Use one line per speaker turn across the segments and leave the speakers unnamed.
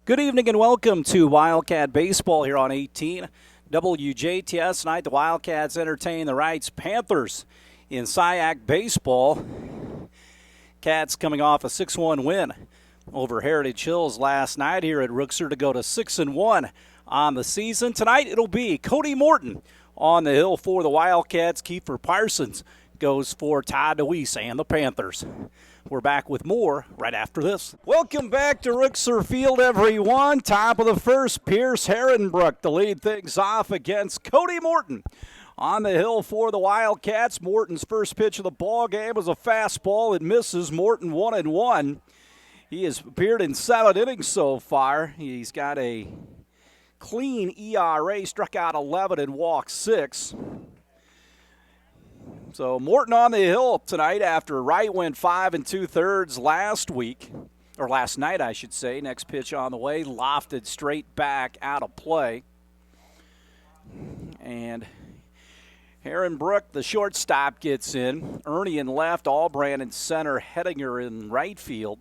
Good evening and welcome to Wildcat Baseball here on 18 WJTS. Tonight the Wildcats entertain the Reitz Panthers in SIAC Baseball. Cats coming off a 6-1 win over Heritage Hills last night here at Rookser to go to 6-1 on the season. Tonight it'll be Cody Morton on the hill for the Wildcats. Kiefer Parsons goes for Todd DeWeese and the Panthers. We're back with more right after this. Welcome back to Rookser Field, everyone. Top of the first, Pierce Herrenbrook to lead things off against Cody Morton on the hill for the Wildcats. Morton's first pitch of the ball game was a fastball. It misses. Morton 1-1. He has appeared in 7 innings so far. He's got a clean ERA, struck out 11 and walked 6. So Morton on the hill tonight after Wright went 5 2/3 last night, I should say. Next pitch on the way, lofted straight back out of play. And Herrenbrook, the shortstop, gets in. Ernie in left, Albrand in center, Hettinger in right field.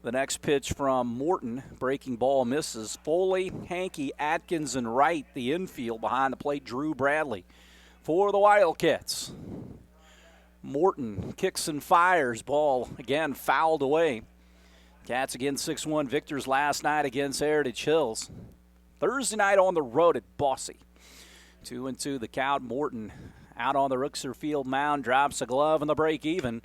The next pitch from Morton, breaking ball misses. Foley, Hankey, Atkins, and Wright, the infield. Behind the plate, Drew Bradley for the Wildcats. Morton kicks and fires. Ball again fouled away. Cats again 6-1 victors last night against Heritage Hills. Thursday night on the road at Bossy. 2-2 the count. Morton out on the Rookser Field mound, drops a glove and the break even.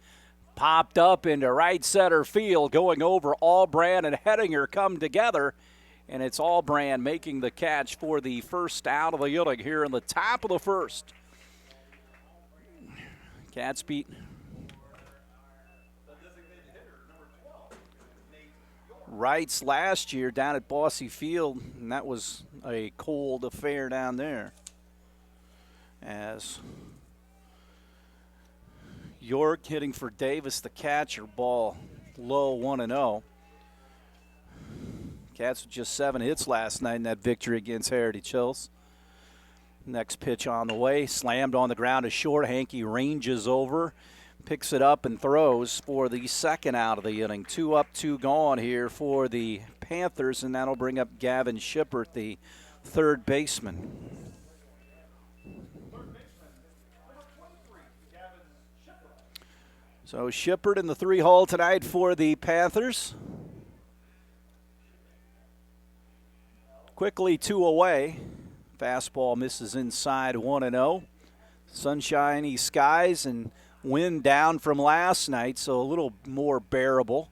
Popped up into right center field, going over. Albrand and Hettinger come together, and it's Albrand making the catch for the first out of the inning here in the top of the first. Cats beat Reitz last year down at Bossy Field, and that was a cold affair down there. As York hitting for Davis, the catcher, ball low 1-0. Cats with just 7 hits last night in that victory against Heritage Hills. Next pitch on the way, slammed on the ground to short. Hankey ranges over, picks it up and throws for the second out of the inning. 2 up, 2 gone here for the Panthers, and that'll bring up Gavin Shippert, the third baseman. So Shippert in the 3-hole tonight for the Panthers. Quickly 2 away. Fastball misses inside 1-0. Sunshiny skies and wind down from last night, so a little more bearable.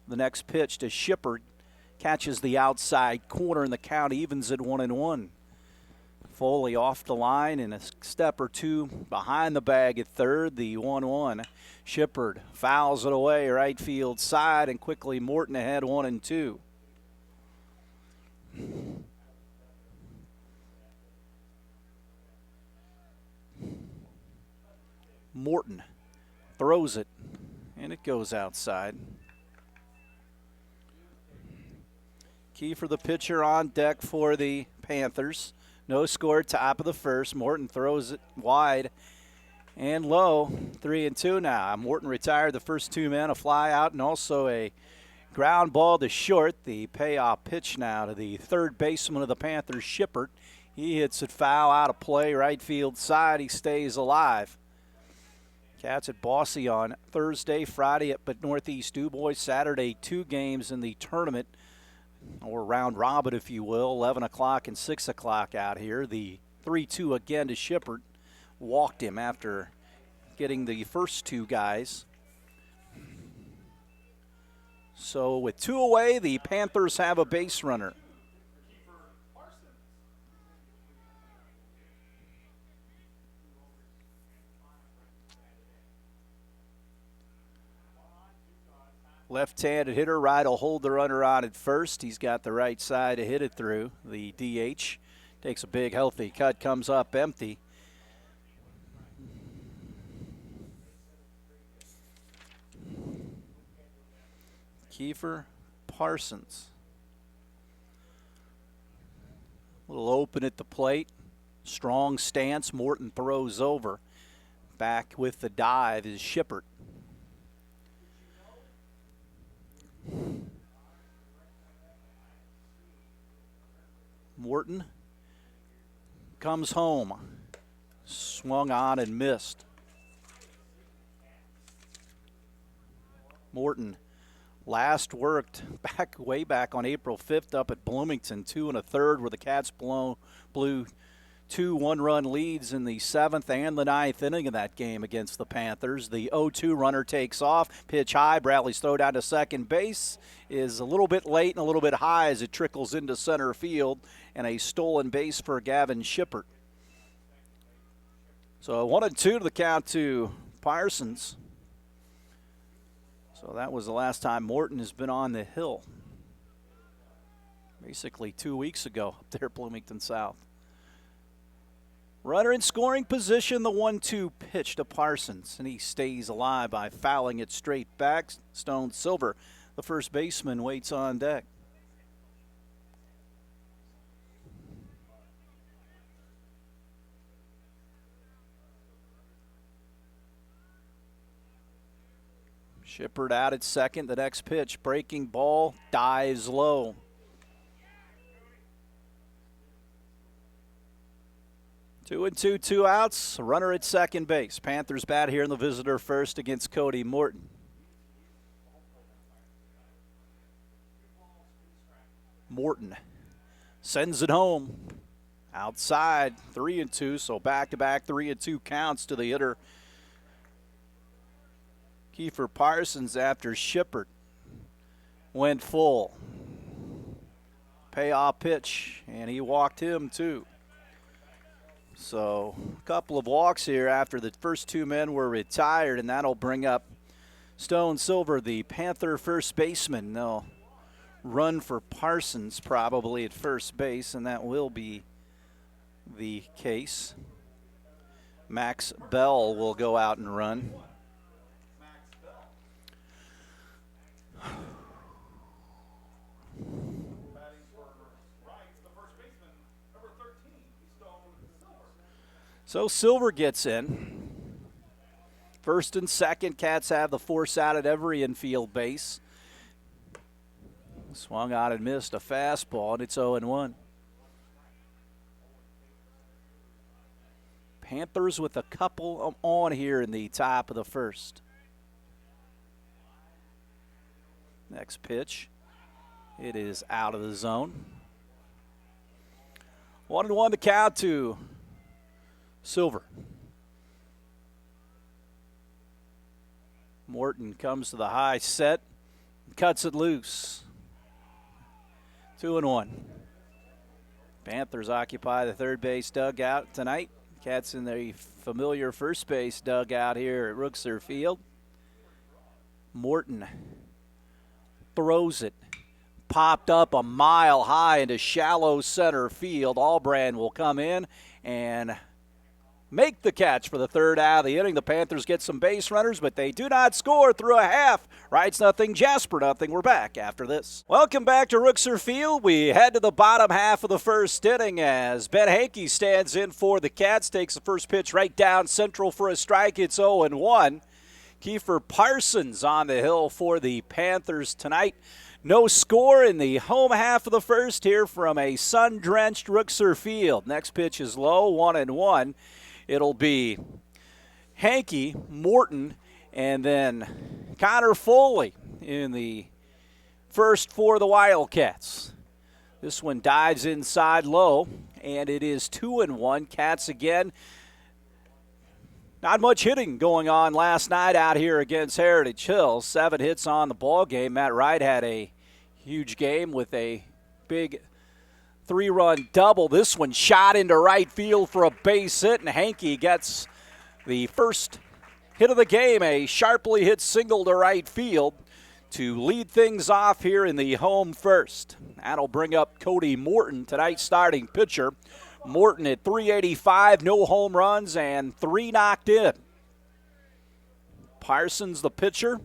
The next pitch to Shippert catches the outside corner, and the count evens at 1-1. Foley off the line and a step or two behind the bag at third, the 1-1. Shippert fouls it away right field side, and quickly Morton ahead 1-2. Morton throws it, and it goes outside. Kiefer, the pitcher, on deck for the Panthers. No score, top of the first. Morton throws it wide and low. 3-2 now. Morton retired the first 2 men, a fly out, and also a ground ball to short. The payoff pitch now to the third baseman of the Panthers, Shippert. He hits it foul out of play, right field side. He stays alive. Cats at Bossy on Thursday, Friday at Northeast DuBois, Saturday 2 games in the tournament, or round robin if you will, 11 o'clock and 6 o'clock out here. The 3-2 again to Shippert. Walked him after getting the first 2 guys. So with 2 away, the Panthers have a base runner. Left-handed hitter, Wright will hold the runner on at first. He's got the right side to hit it through. The DH takes a big, healthy cut, comes up empty. Kiefer Parsons. A little open at the plate. Strong stance. Morton throws over. Back with the dive is Shippert. Morton comes home. Swung on and missed. Morton last worked way back on April 5th up at Bloomington, 2 1/3, where the Cats blew 2 one-run leads in the 7th and the 9th inning of that game against the Panthers. The 0-2 runner takes off, pitch high. Bradley's throw down to second base is a little bit late and a little bit high as it trickles into center field, and a stolen base for Gavin Shippert. So 1-2 to the count to Parsons. So that was the last time Morton has been on the hill. Basically 2 weeks ago up there at Bloomington South. Runner in scoring position, the 1-2 pitch to Parsons, and he stays alive by fouling it straight back. Stone Silver, the first baseman, waits on deck. Shippert out at second. The next pitch, breaking ball, dives low. Two and two, 2 outs. Runner at second base. Panthers bat here in the visitor first against Cody Morton. Morton sends it home. Outside, 3 and 2, so back-to-back 3 and 2 counts to the hitter Kiefer Parsons after Shippert went full. Payoff pitch, and he walked him too. So a couple of walks here after the first 2 men were retired, and that'll bring up Stone Silver, the Panther first baseman. They'll run for Parsons probably at first base, and that will be the case. Max Bell will go out and run. So Silver gets in. First and second, Cats have the force out at every infield base. Swung out and missed a fastball, and it's 0-1. Panthers with a couple on here in the top of the first. Next pitch. It is out of the zone. 1-1 to count to Silver. Morton comes to the high set, cuts it loose. 2-1. Panthers occupy the third base dugout tonight. Cats in the familiar first base dugout here at Rookser Field. Morton throws it. Popped up a mile high into shallow center field. Albrand will come in and make the catch for the third out of the inning. The Panthers get some base runners, but they do not score through a half. Reitz nothing, Jasper nothing. We're back after this. Welcome back to Rookser Field. We head to the bottom half of the first inning as Ben Hankey stands in for the Cats, takes the first pitch right down central for a strike. It's 0-1. Kiefer Parsons on the hill for the Panthers tonight. No score in the home half of the first here from a sun-drenched Rookser Field. Next pitch is low, 1-1. It'll be Hankey, Morton, and then Connor Foley in the first for the Wildcats. This one dives inside low, and it is 2-1. Cats again. Not much hitting going on last night out here against Heritage Hills. 7 hits on the ball game. Matt Wright had a huge game with a big 3-run double. This one shot into right field for a base hit, and Hankey gets the first hit of the game, a sharply hit single to right field to lead things off here in the home first. That'll bring up Cody Morton, tonight's starting pitcher. Morton at .385, no home runs, and 3 knocked in. Parsons the pitcher.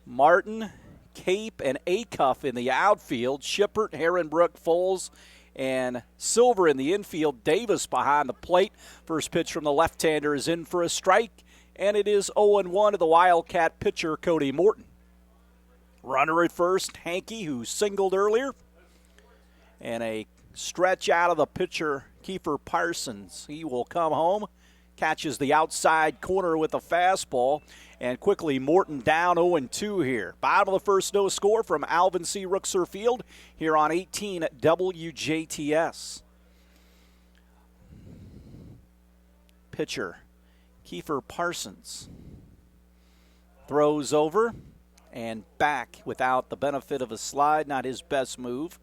Martin, Cape, and Acuff in the outfield. Shippert, Herrenbrook, Foles, and Silver in the infield. Davis behind the plate. First pitch from the left-hander is in for a strike, and it is 0-1 to the Wildcat pitcher, Cody Morton. Runner at first, Hankey, who singled earlier, and a stretch out of the pitcher, Kiefer Parsons. He will come home, catches the outside corner with a fastball, and quickly Morton down 0-2 here. Bottom of the first, no score from Alvin C. Rookser Field here on 18 WJTS. Pitcher, Kiefer Parsons, throws over and back without the benefit of a slide, not his best move.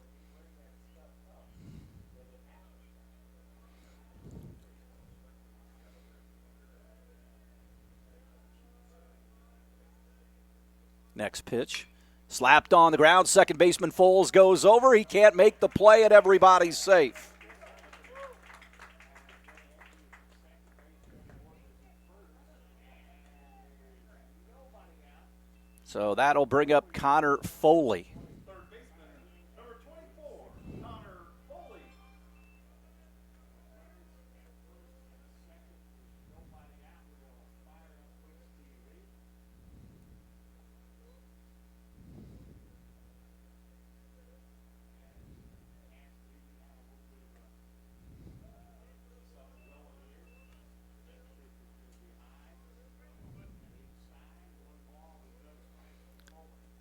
Next pitch, slapped on the ground. Second baseman Foles goes over. He can't make the play, and everybody's safe. So that'll bring up Connor Foley.
Third baseman, number 24, Connor Foley.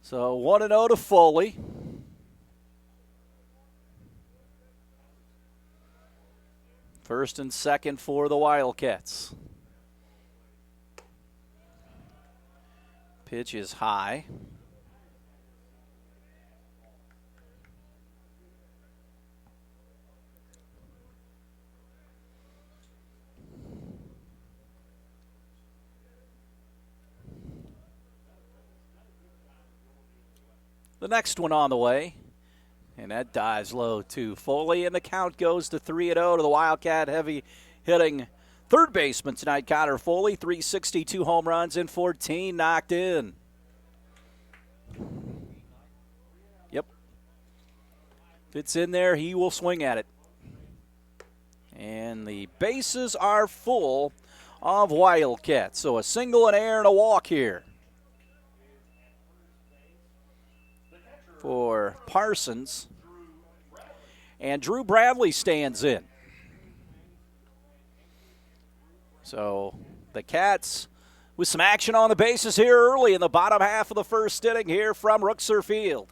So 1-0 to Foley. First and second for the Wildcats. Pitch is high. The next one on the way, and that dives low to Foley, and the count goes to 3-0 to the Wildcat heavy hitting third baseman tonight, Connor Foley. 362 home runs and 14 knocked in. Yep. If it's in there, he will swing at it. And the bases are full of Wildcats. So a single, an error, and a walk here for Parsons. And Drew Bradley stands in. So the Cats with some action on the bases here early in the bottom half of the first inning here from Rookser Field.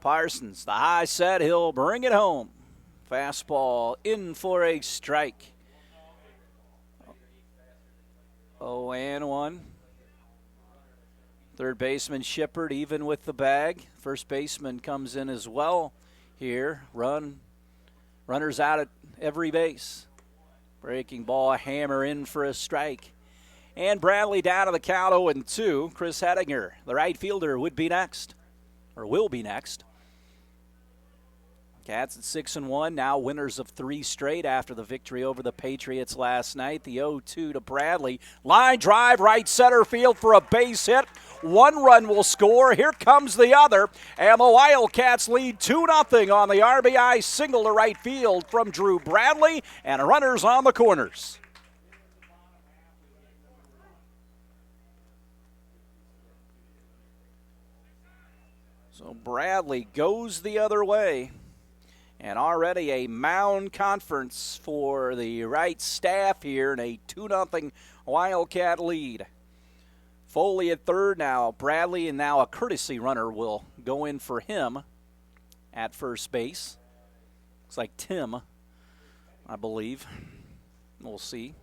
Parsons, the high set, he'll bring it home. Fastball in for a strike. 0-1. Third baseman Shippard even with the bag. First baseman comes in as well here. Runners out at every base. Breaking ball, a hammer in for a strike. And Bradley down to the count 0-2. Chris Hettinger, the right fielder, would be next, or will be next. Cats at 6-1, now winners of 3 straight after the victory over the Patriots last night. The 0-2 to Bradley. Line drive, right center field for a base hit. 1 run will score. Here comes the other. And the Wildcats lead 2-0 on the RBI single to right field from Drew Bradley. And runners on the corners. So Bradley goes the other way. And already a mound conference for the Reitz staff here in a 2-0 Wildcat lead. Foley at third now. Bradley, and now a courtesy runner will go in for him at first base. Looks like Tim, I believe. We'll see.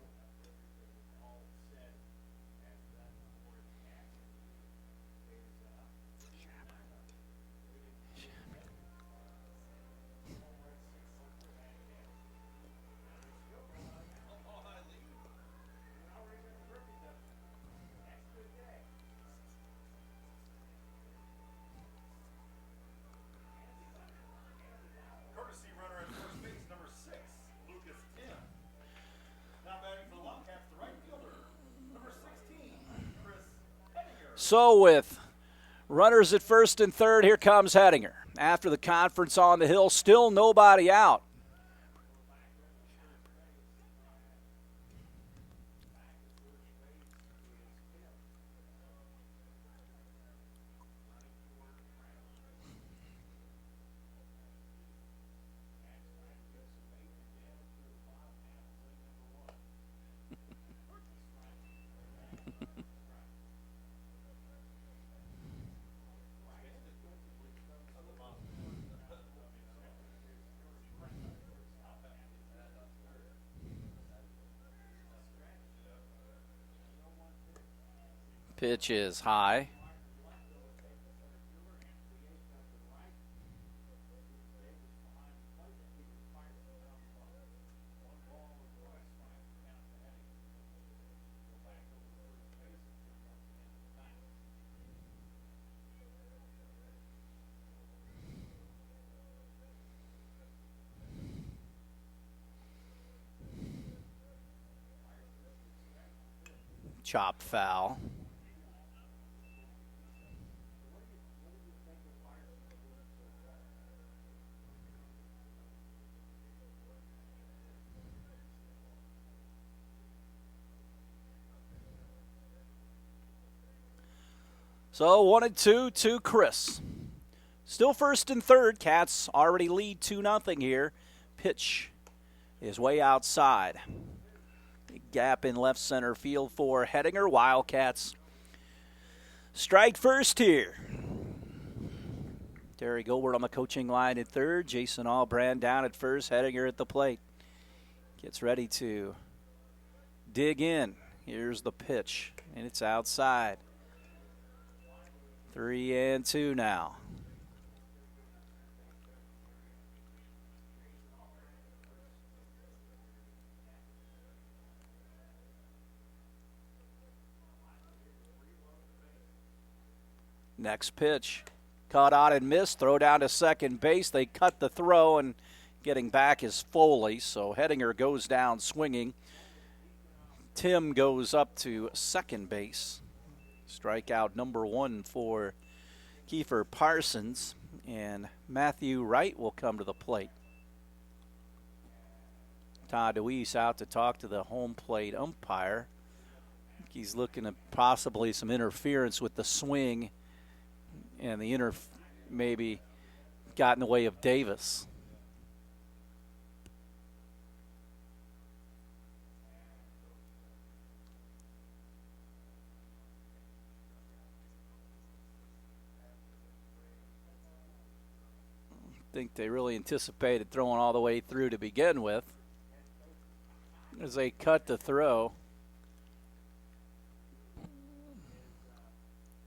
So with runners at first and third, here comes Hettinger. After the conference on the hill, still nobody out. Pitch is high. Chop foul. So 1-2 to Chris. Still first and third. Cats already lead 2-0 here. Pitch is way outside. Big gap in left center field for Hettinger. Wildcats strike first here. Terry Goldberg on the coaching line at third. Jason Allbrand down at first. Hettinger at the plate. Gets ready to dig in. Here's the pitch, and it's outside. 3-2 now. Next pitch. Caught out and missed. Throw down to second base. They cut the throw, and getting back is Foley. So Hettinger goes down swinging. Tim goes up to second base. Strikeout number 1 for Kiefer Parsons, and Matthew Wright will come to the plate. Todd DeWeese out to talk to the home plate umpire. He's looking at possibly some interference with the swing, and the maybe got in the way of Davis. I think they really anticipated throwing all the way through to begin with as they cut the throw.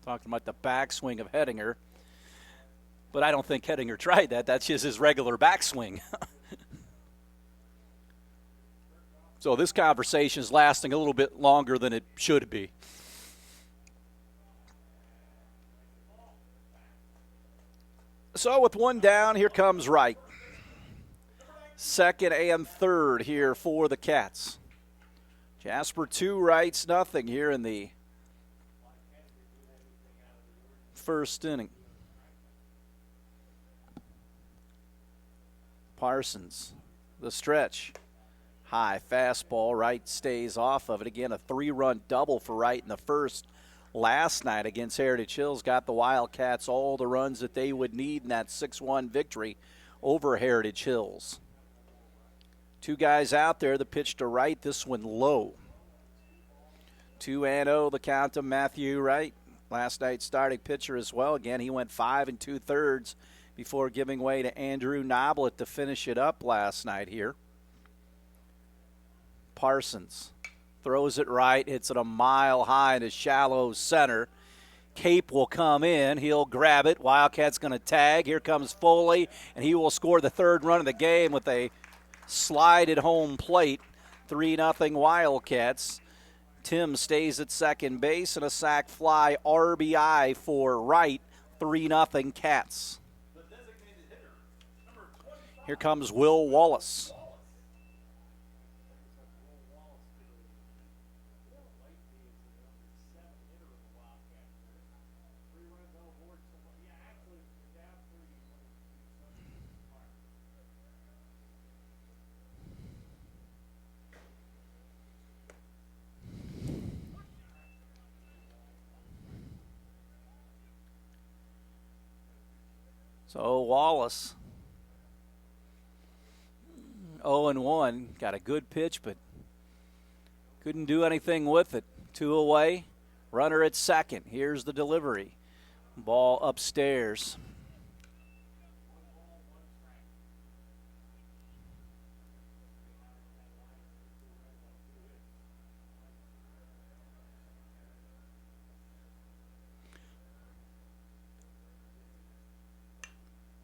Talking about the backswing of Hettinger, but I don't think Hettinger tried that. That's just his regular backswing. So this conversation is lasting a little bit longer than it should be. So with one down, here comes Wright. Second and third here for the Cats. Jasper 2, Reitz nothing here in the first inning. Parsons, the stretch. High fastball. Wright stays off of it. Again, a 3-run double for Wright in the first. Last night against Heritage Hills got the Wildcats all the runs that they would need in that 6-1 victory over Heritage Hills. 2 guys out there. The pitch to Wright, this one low. 2-0 the count to Matthew Wright. Last night's starting pitcher as well. Again, he went 5 2/3 before giving way to Andrew Noblet to finish it up last night here. Parsons throws it right, hits it a mile high into shallow center. Cape will come in. He'll grab it. Wildcats going to tag. Here comes Foley, and he will score the 3rd run of the game with a slide at home plate. 3-0 Wildcats. Tim stays at second base, and a sac fly RBI for Wright. 3-0 Cats. Here comes Will Wallace. So Wallace, 0-1, got a good pitch, but couldn't do anything with it. 2 away, runner at second. Here's the delivery. Ball upstairs.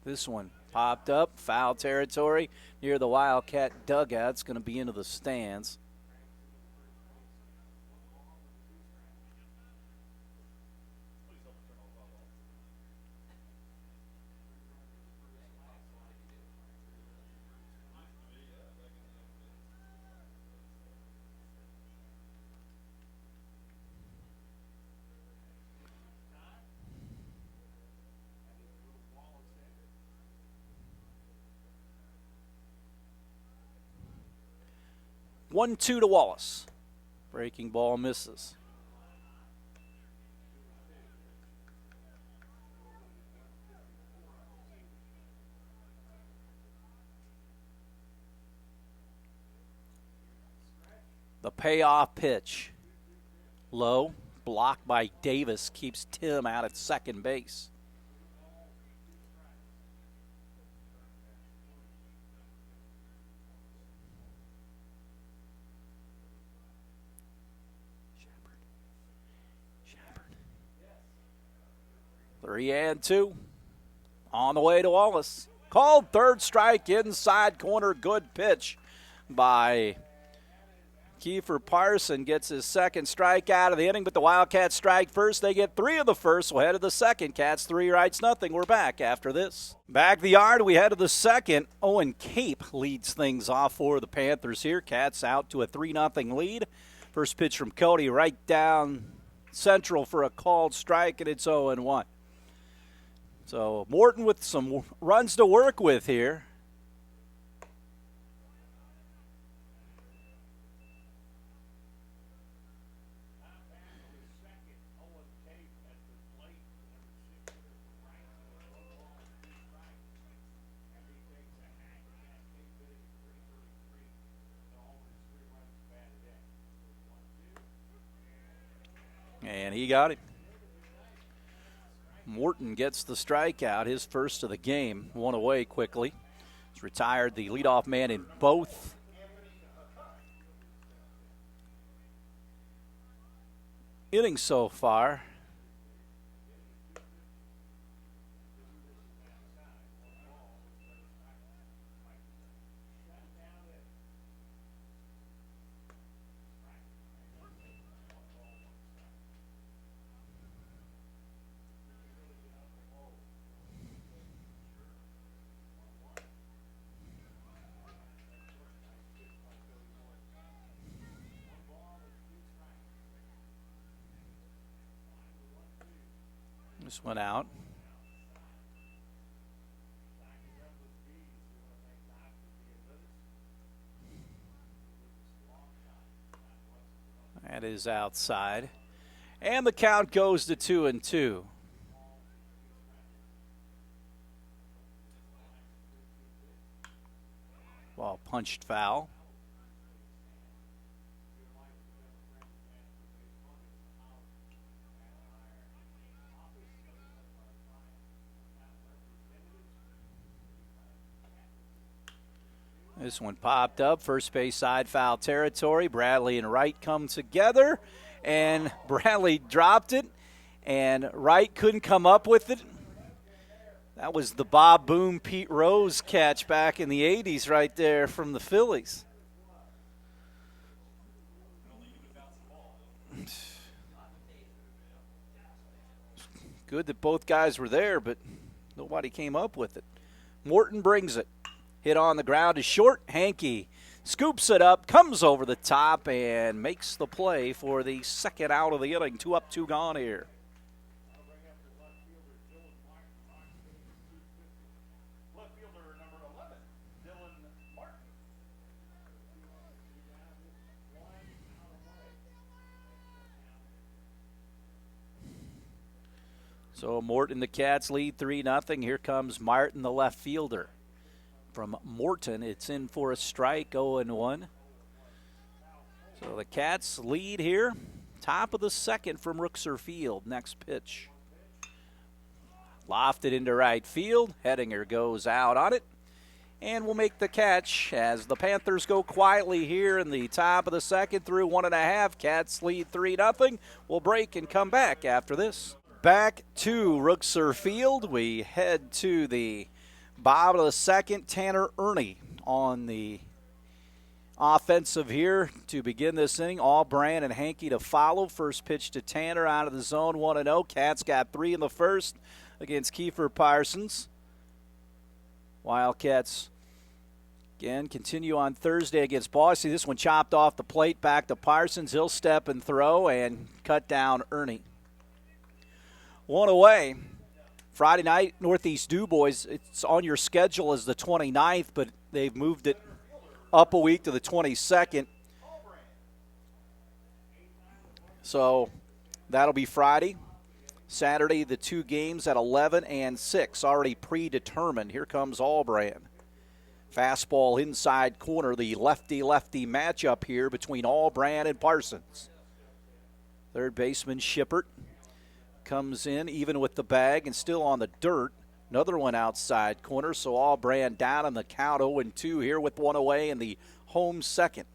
This one popped up, foul territory near the Wildcat dugout. It's going to be into the stands. One-two to Wallace. Breaking ball misses. The payoff pitch. Low, blocked by Davis, keeps Tim out at second base. Three and two. On the way to Wallace. Called third strike, inside corner. Good pitch by Kiefer Parson. Gets his second strike out of the inning, but the Wildcats strike first. They get three of the first. We'll head to the second. Cats 3, Reitz nothing. We're back after this. Back the yard. We head to the second. Owen Cape leads things off for the Panthers here. Cats out to a 3-0 lead. First pitch from Cody right down central for a called strike, and it's 0-1. So Morton with some runs to work with here. And he got it. Morton gets the strikeout, his first of the game. One away quickly. He's retired the leadoff man in both innings so far. This went out. That is outside. And the count goes to 2-2. Ball punched foul. This one popped up, first base side foul territory. Bradley and Wright come together, and Bradley dropped it, and Wright couldn't come up with it. That was the Bob Boone, Pete Rose catch back in the 80s right there from the Phillies. Good that both guys were there, but nobody came up with it. Morton brings it. Hit on the ground is short. Hankey scoops it up, comes over the top, and makes the play for the second out of the inning. 2 up, 2 gone here.
Left fielder number 11, Dylan Martin.
So Morton, the Cats lead 3-0. Here comes Martin, the left fielder. From Morton, it's in for a strike, 0-1. So the Cats lead here. Top of the second from Rookser Field. Next pitch. Lofted into right field. Hedinger goes out on it. And will make the catch as the Panthers go quietly here in the top of the second through 1.5. Cats lead 3-0. We'll break and come back after this. Back to Rookser Field. We head to the Bob to the second, Tanner Ernie on the offensive here to begin this inning. Allbrand and Hankey to follow. First pitch to Tanner out of the zone, 1-0. Cats got 3 in the first against Kiefer Parsons. Wildcats again continue on Thursday against Boise. This one chopped off the plate, back to Parsons. He'll step and throw and cut down Ernie. One away. Friday night, Northeast Du Bois. It's on your schedule as the 29th, but they've moved it up a week to the 22nd. So that'll be Friday. Saturday, the 2 games at 11 and 6, already predetermined. Here comes Allbrand. Fastball inside corner, the lefty-lefty matchup here between Allbrand and Parsons. Third baseman Shippert comes in even with the bag and still on the dirt. Another one outside corner, so Allbrand down on the count, 0-2 here with 1 away in the home second.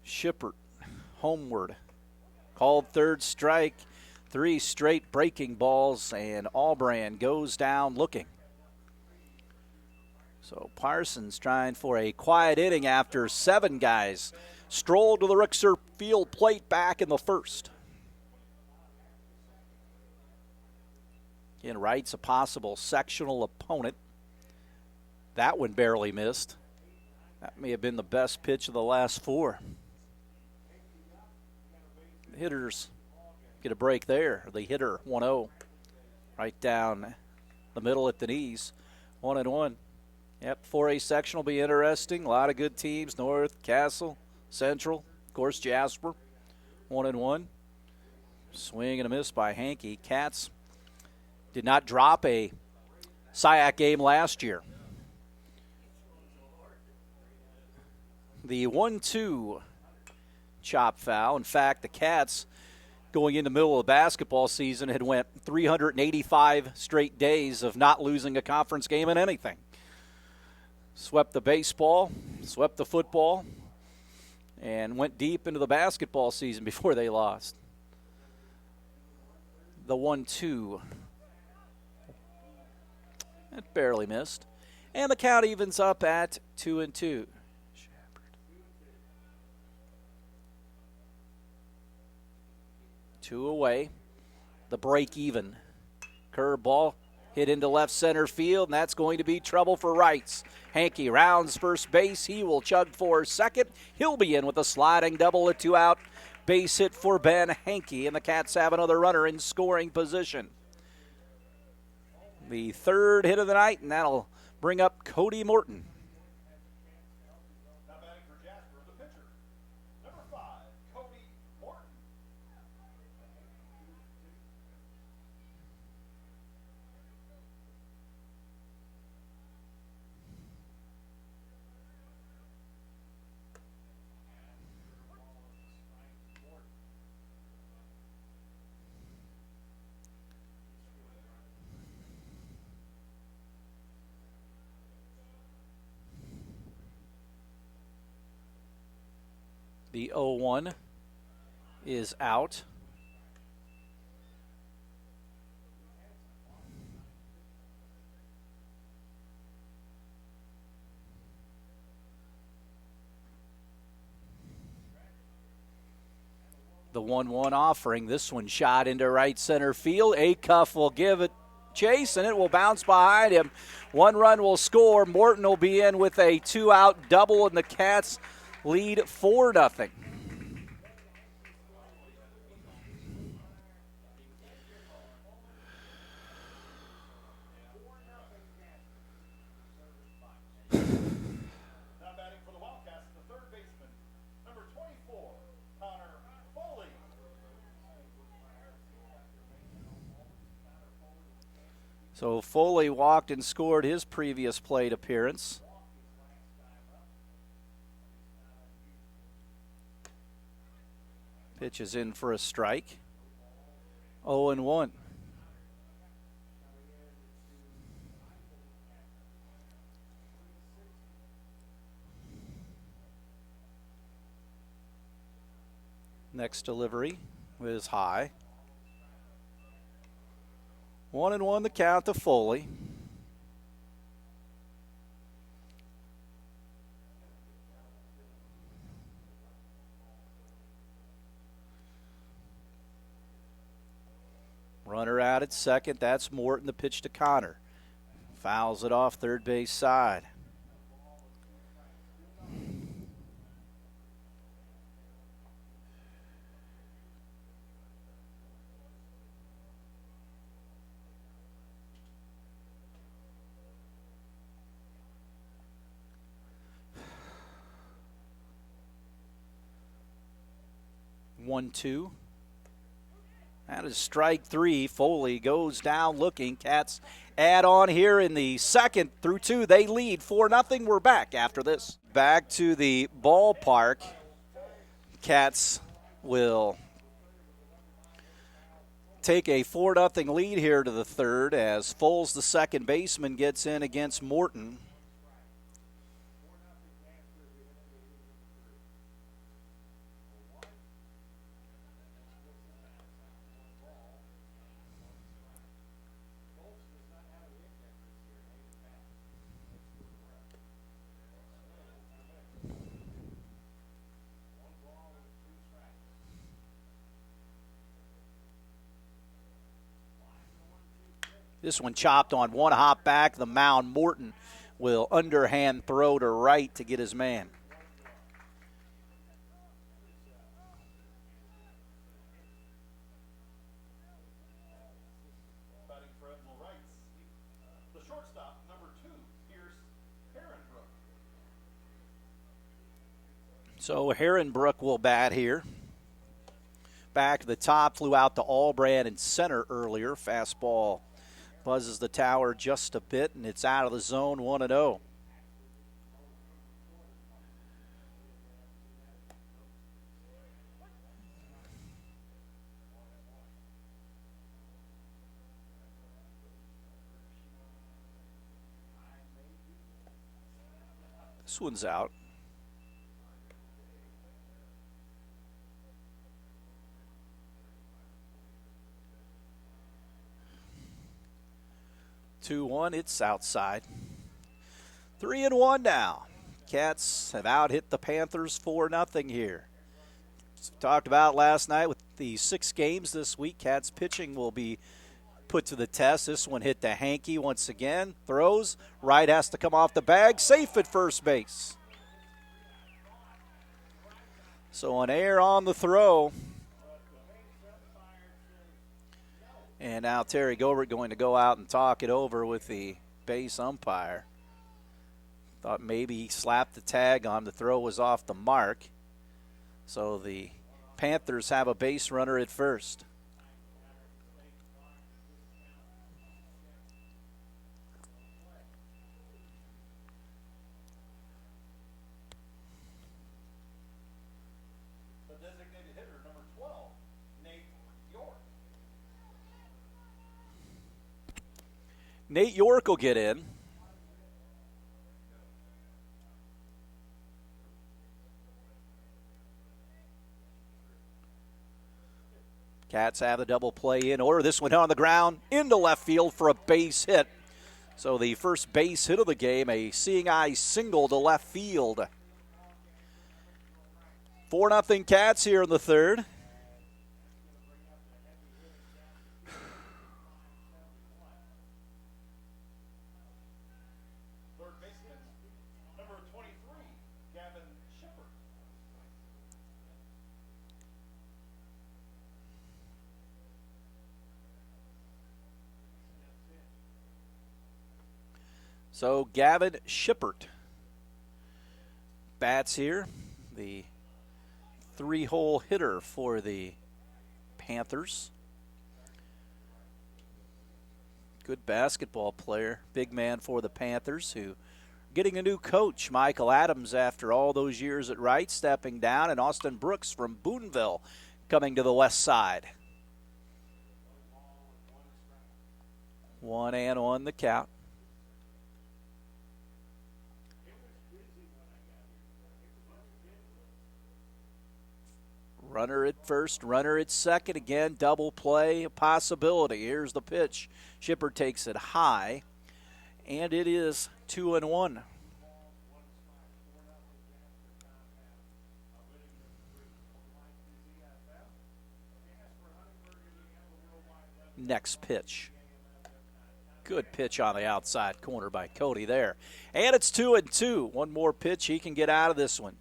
Shippert homeward. Called third strike, 3 straight breaking balls, and Allbrand goes down looking. So Parsons trying for a quiet inning after 7 guys strolled to the Rickser Field plate back in the first. Again, Reitz a possible sectional opponent. That one barely missed. That may have been the best pitch of the last 4. The hitters get a break there. The hitter, 1-0. Right down the middle at the knees. 1-1. Yep, 4A section will be interesting. A lot of good teams. North, Castle, Central, of course, Jasper. 1-1. Swing and a miss by Hankey. Cats did not drop a SIAC game last year. The 1-2 chop foul. In fact, the Cats, going into the middle of the basketball season, had went 385 straight days of not losing a conference game in anything. Swept the baseball, swept the football, and went deep into the basketball season before they lost. The 1-2. That barely missed. And the count evens up at 2-2. 2 away. The break even. Curveball hit into left center field, and that's going to be trouble for Reitz. Hankey rounds first base. He will chug for second. He'll be in with a sliding double, a 2-out base hit for Ben Hankey, and the Cats have another runner in scoring position. The 3rd hit of the night, and that'll bring up Cody Morton.
Now batting for Jasper, the pitcher, number 5, Cody Morton.
The 0-1 is out. The 1-1 offering. This one shot into right center field. Acuff will give it chase, and it will bounce behind him. 1 run will score. Morton will be in with a 2-out double, and the Cats lead 4-0.
Now batting for the Wildcats, the 3rd baseman, number 24, Connor Foley.
So Foley walked and scored his previous plate appearance. Pitch is in for a strike. 0-1. Next delivery is high. 1-1 the count to Foley. Runner out at second. That's Morton. The pitch to Connor. Fouls it off third base side. One, two. That is strike three. Foley goes down looking. Cats add on here in the second through two. They lead 4-0. We're back after this. Back to the ballpark. Cats will take a 4-0 lead here to the third as Foles, the second baseman, gets in against Morton. This one chopped on one hop back the mound. Morton will underhand throw to right to get his man.
Batting for Reitz. The shortstop, number 2, Herrenbrook.
So Herrenbrook will bat here. Back to the top, flew out to Albrand in center earlier. Fastball buzzes the tower just a bit, and it's out of the zone, 1-0. This one's out. It's outside. 3-1 now. Cats have out-hit the Panthers 4-0 here. Talked about last night with the 6 games this week. Cats pitching will be put to the test. This one hit to Hankey once again. Throws. Wright has to come off the bag. Safe at first base. So an error on the throw. And now Terry Gobert going to go out and talk it over with the base umpire. Thought maybe he slapped the tag on. The throw was off the mark. So the Panthers have a base runner at first.
The designated hitter, number 12, Nate York.
Nate York will get in. Cats have a double play in order. This one on the ground into left field for a base hit. So the first base hit of the game, a seeing eye single to left field. 4-0 Cats here in the third.
Third baseman, number 23, Gavin Shipper.
So Gavin Shippert bats here, the 3-hole hitter for the Panthers. Good basketball player, big man for the Panthers, who getting a new coach, Michael Adams, after all those years at Reitz, stepping down, and Austin Brooks from Boonville coming to the west side. 1-1 the count. Runner at first, runner at second. Again, double play, a possibility. Here's the pitch. Shipper takes it high, and it is 2-1. Next pitch. Good pitch on the outside corner by Cody there. And it's 2-2. One more pitch, he can get out of this one.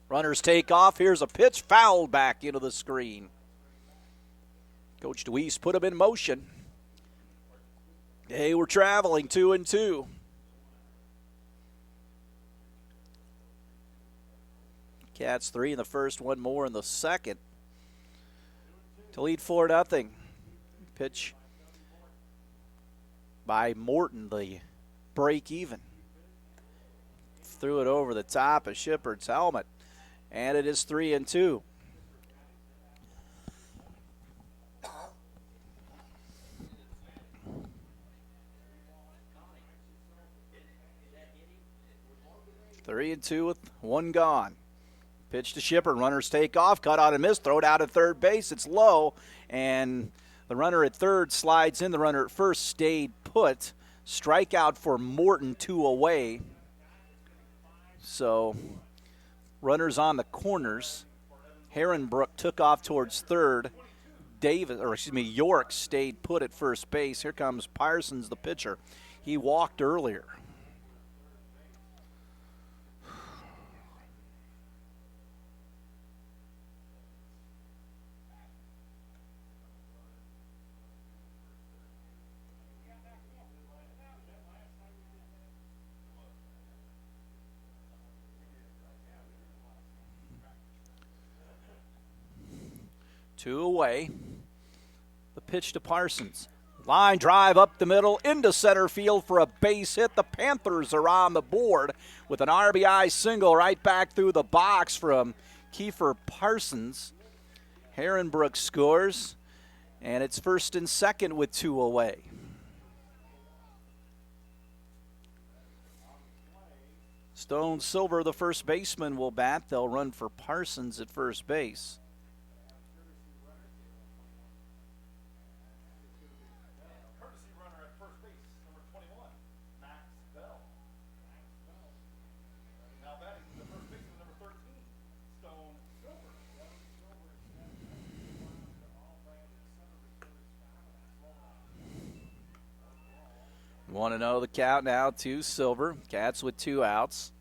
Runners take off. Here's a pitch fouled back into the screen. Coach DeWeese put him in motion. They were traveling 2-2. Cats 3 in the first, one more in the second to lead 4-0. Pitch by Morton, the break even. Threw it over the top of Shepard's helmet, and it is 3-2. Three and two with one gone. Pitch to Shipper. Runners take off. Cut on and miss. Throw it out at third base. It's low. And the runner at third slides in. The runner at first stayed put. Strikeout for Morton, 2 away. So runners on the corners. Herrenbrook took off towards third. York stayed put at first base. Here comes Parsons, the pitcher. He walked earlier. Two away. The pitch to Parsons. Line drive up the middle into center field for a base hit. The Panthers are on the board with an RBI single right back through the box from Kiefer Parsons. Herrenbrook scores, and it's first and second with 2 away. Stone Silver, the first baseman, will bat. They'll run for Parsons at first base. Want to know the count now to Silver. Cats with 2 outs.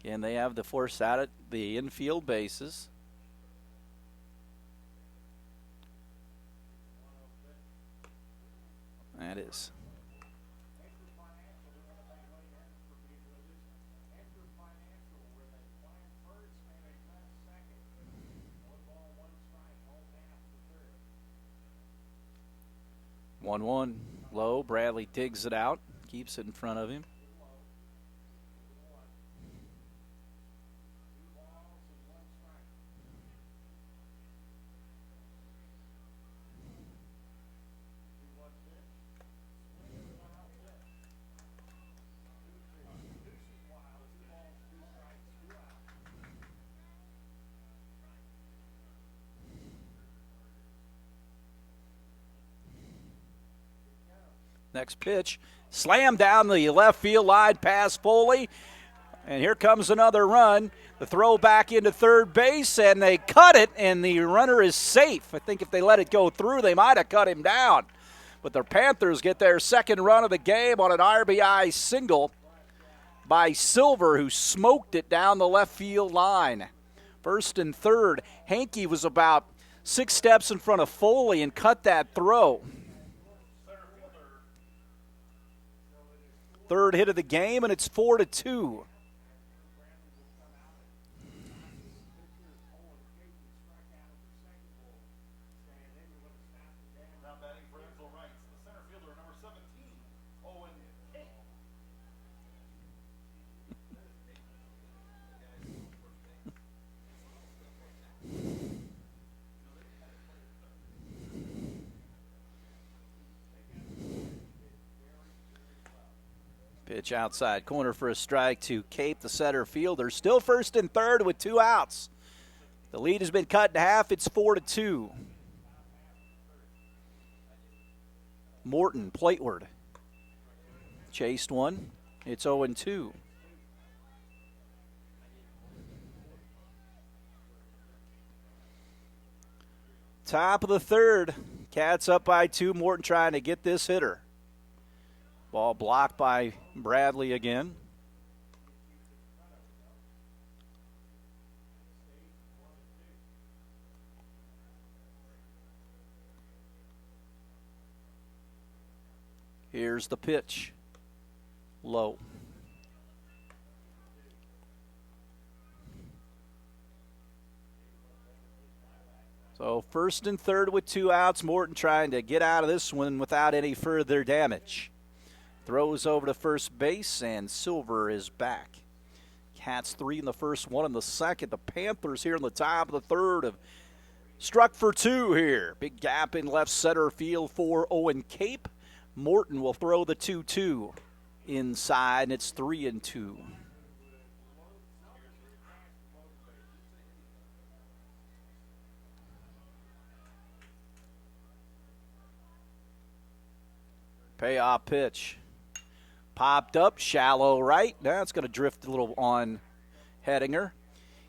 Again, they have the force out at the infield bases. That is. One low. Bradley digs it out. Keeps it in front of him. Next pitch, slam down the left field line past Foley. And here comes another run. The throw back into third base, and they cut it, and the runner is safe. I think if they let it go through, they might have cut him down. But the Panthers get their second run of the game on an RBI single by Silver, who smoked it down the left field line. First and third, Hankey was about 6 steps in front of Foley and cut that throw. Third hit of the game, and it's 4-2.
Now batting for Reitz, the center fielder, number 17, Owen King.
Pitch outside corner for a strike to Cape, the center fielder. Still first and third with 2 outs. The lead has been cut in half. It's 4-2. Morton, plateward. Chased one. It's 0-2. Top of the third. Cats up by 2. Morton trying to get this hitter. Ball blocked by Bradley again. Here's the pitch. Low. So first and third with 2 outs. Morton trying to get out of this one without any further damage. Throws over to first base, and Silver is back. Cats 3 in the first, 1 in the second. The Panthers here in the top of the third have struck for 2 here. Big gap in left center field for Owen Cape. Morton will throw the 2-2 inside, and it's 3-2. Payoff pitch. Popped up, shallow right. Now it's going to drift a little on Hettinger.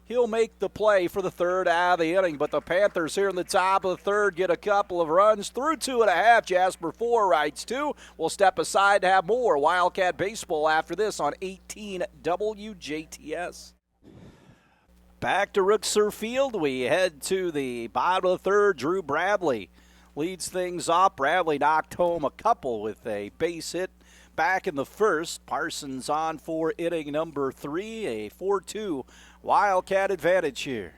He'll make the play for the third out of the inning, but the Panthers here in the top of the third get a couple of runs through 2.5. Jasper 4, Reitz 2. We'll step aside to have more Wildcat baseball after this on 18 WJTS. Back to Rookser Field. We head to the bottom of the third. Drew Bradley leads things off. Bradley knocked home a couple with a base hit back in the first. Parsons on for inning number 3, a 4-2 Wildcat advantage here.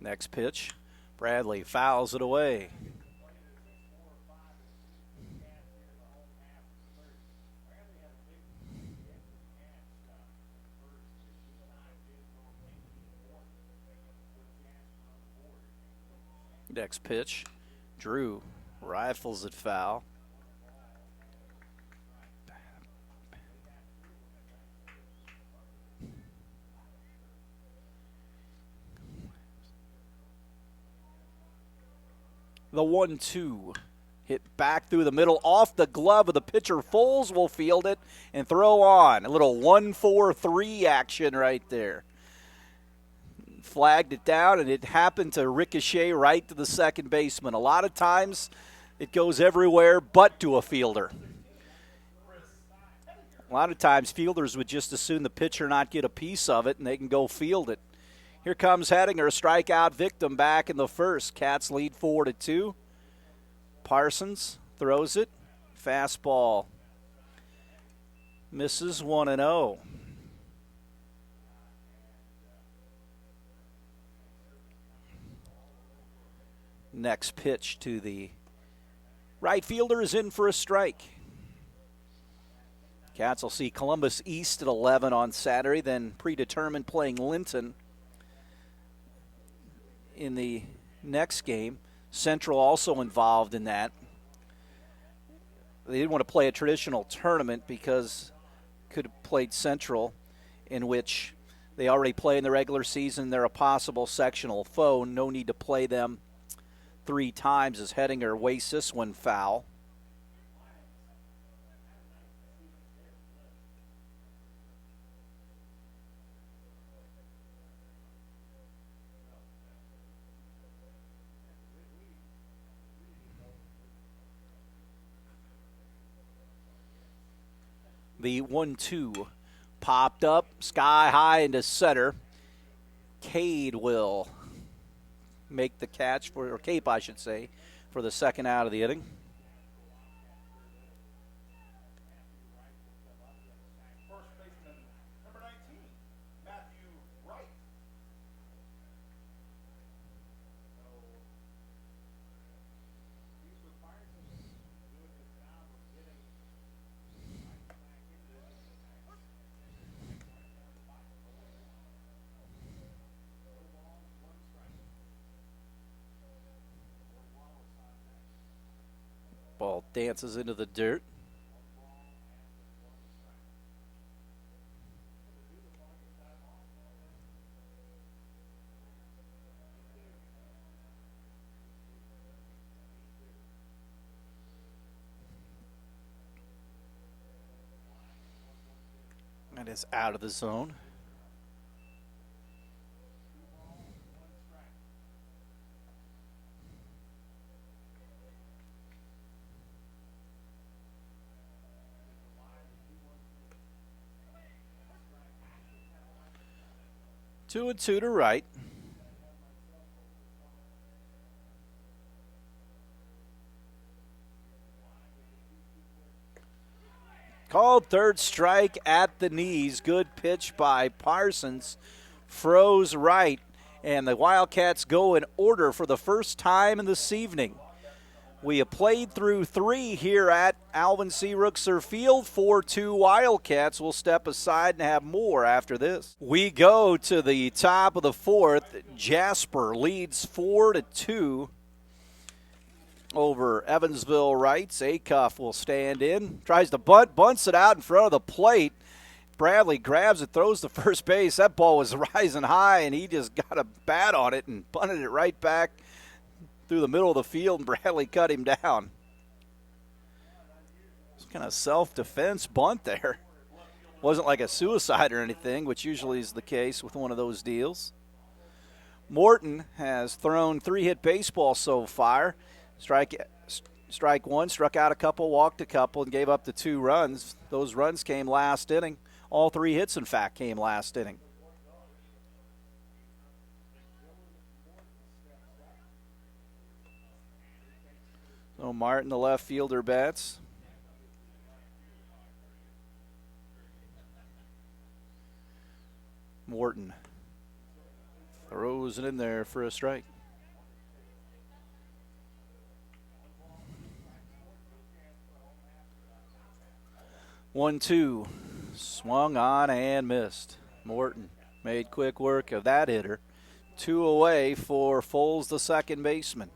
Next pitch, Bradley fouls it away. Next pitch, Drew rifles it foul. The 1-2 hit back through the middle off the glove of the pitcher. Foles will field it and throw on. A little 1-4-3 action right there. Flagged it down, and it happened to ricochet right to the second baseman. A lot of times it goes everywhere but to a fielder. A lot of times fielders would just assume the pitcher not get a piece of it, and they can go field it. Here comes Hettinger, a strikeout victim back in the first. Cats lead 4-2. Parsons throws it. Fastball misses 1-0. Next pitch to the right fielder is in for a strike. Cats will see Columbus East at 11 on Saturday, then predetermined playing Linton in the next game. Central also involved in that. They didn't want to play a traditional tournament because could have played Central, in which they already play in the regular season. They're a possible sectional foe. No need to play them 3 times as Hettinger wastes this one foul. The 1-2 popped up sky high into center. Cade will make the catch for, or Cape, I should say, for the second out of the inning.
First baseman, number 19, Matthew Wright.
dances into the dirt. That is out of the zone. Two and two to right. Called third strike at the knees. Good pitch by Parsons. Froze right. And the Wildcats go in order for the first time in this evening. We have played through three here at Alvin C. Rookser Field. 4-2 Wildcats will step aside and have more after this. We go to the top of the fourth. Jasper leads 4-2 over Evansville Reitz. Acuff will stand in. Tries to bunt, bunts it out in front of the plate. Bradley grabs it, throws to first base. That ball was rising high, and he just got a bat on it and bunted it right back through the middle of the field, and Bradley cut him down. It's kind of self-defense bunt there. Wasn't like a suicide or anything, which usually is the case with one of those deals. Morton has thrown 3-hit baseball so far. Strike one, struck out a couple, walked a couple, and gave up the 2 runs. Those runs came last inning. All 3 hits, in fact, came last inning. So Martin, the left fielder, bats. Morton throws it in there for a strike. One, two, swung on and missed. Morton made quick work of that hitter. 2 away for Foles, the second baseman.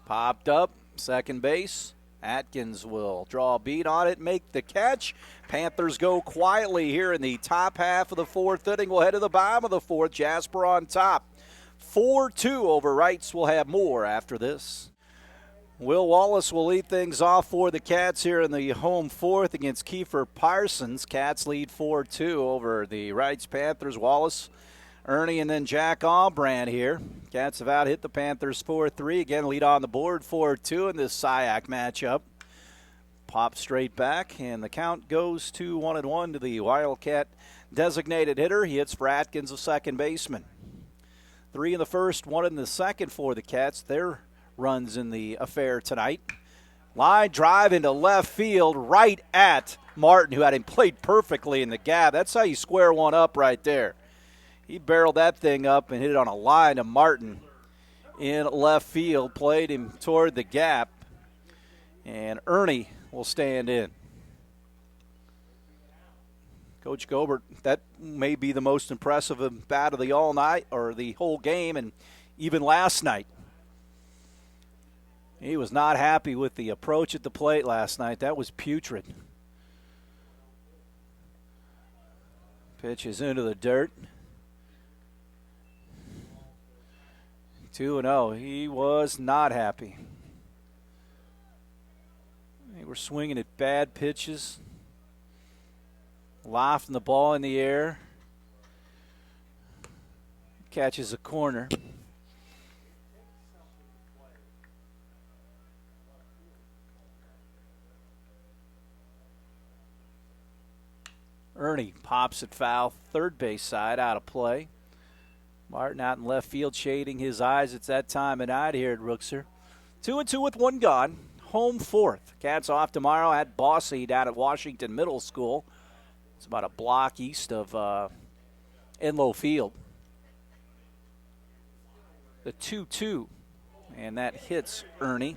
Popped up, second base. Atkins will draw a beat on it, make the catch. Panthers go quietly here in the top half of the fourth inning. We'll head to the bottom of the fourth. Jasper on top. 4-2 over Reitz. We'll have more after this. Will Wallace will lead things off for the Cats here in the home fourth against Kiefer Parsons. Cats lead 4-2 over the Reitz Panthers. Wallace, Ernie, and then Jack Albrand here. Cats have out-hit the Panthers 4-3. Again, lead on the board 4-2 in this SIAC matchup. Pop straight back, and the count goes to 1-1 to the Wildcat designated hitter. He hits for Atkins, the second baseman. 3 in the first, 1 in the second for the Cats. Their runs in the affair tonight. Line drive into left field right at Martin, who had him played perfectly in the gap. That's how you square one up right there. He barreled that thing up and hit it on a line to Martin in left field, played him toward the gap, and Ernie will stand in. Coach Gobert, that may be the most impressive bat of the all night or the whole game, and even last night. He was not happy with the approach at the plate last night. That was putrid. Pitch is into the dirt. 2-0. He was not happy. They were swinging at bad pitches, lofting the ball in the air. Catches a corner. Ernie pops it foul, third base side, out of play. Martin out in left field, shading his eyes. It's that time of night here at Rookser. 2-2 with 1 gone. Home fourth. Cats off tomorrow at Bossy down at Washington Middle School. It's about a block east of Enlow Field. The 2-2, and that hits Ernie.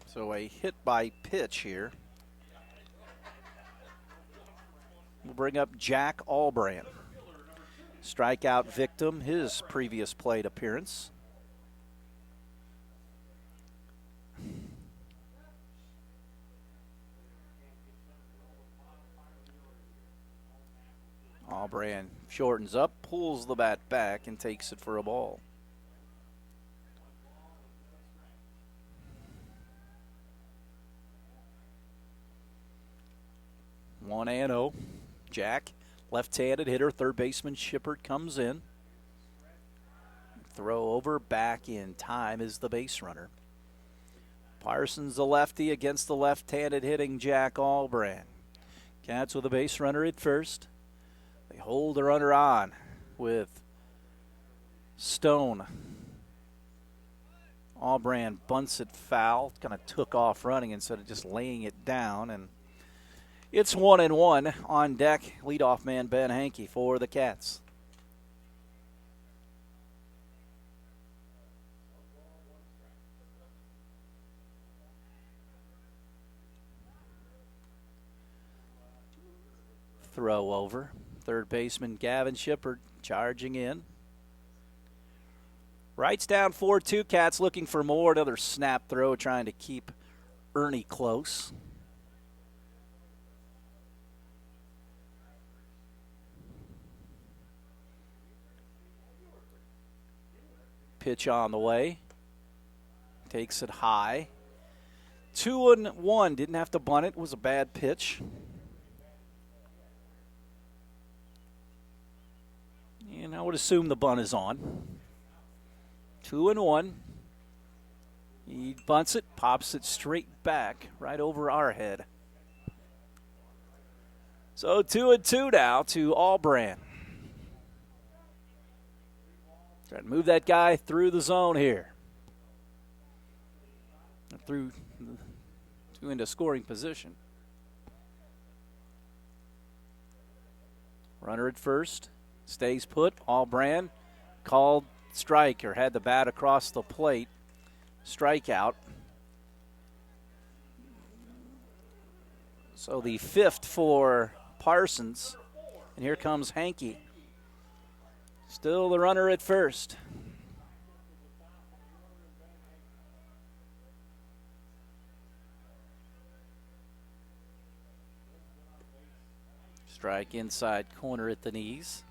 So a hit by pitch here. We'll bring up Jack Albrand. Strikeout victim, his previous plate appearance. Albrand shortens up, pulls the bat back, and takes it for a ball. One and 0. Jack, left-handed hitter, third baseman Shippert comes in. Throw over, back in time is the base runner. Parsons, the lefty, against the left-handed hitting Jack Albrand. Cats with a base runner at first. They hold the runner on with Stone. Albrand bunts it foul. Kind of took off running instead of just laying it down. And it's 1-1 on deck. Leadoff man Ben Hankey for the Cats. Throw over. Third baseman Gavin Shippert charging in. Reitz down 4-2. Cats looking for more. Another snap throw, trying to keep Ernie close. Pitch on the way. Takes it high. 2-1. Didn't have to bunt it. It was a bad pitch. And I would assume the bunt is on. 2-1. He bunts it, pops it straight back, right over our head. So 2-2 now to Albrand. Trying to move that guy through the zone here. Through into scoring position. Runner at first. Stays put. Albrand called strike, or had the bat across the plate. Strikeout. So the fifth for Parsons. And here comes Hankey. Still the runner at first. Strike inside corner at the knees.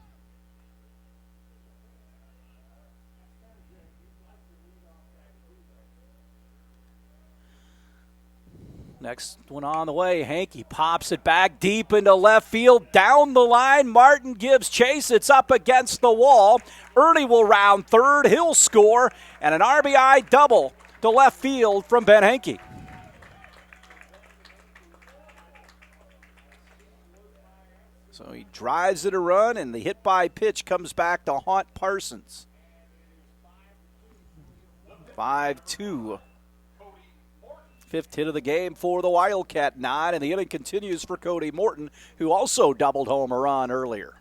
Next one on the way. Hankey pops it back deep into left field. Down the line, Martin gives chase. It's up against the wall. Ernie will round third. He'll score. And an RBI double to left field from Ben Hankey. So he drives it a run, and the hit by pitch comes back to haunt Parsons. 5-2. Fifth hit of the game for the Wildcat 9, and the inning continues for Cody Morton, who also doubled home a run earlier.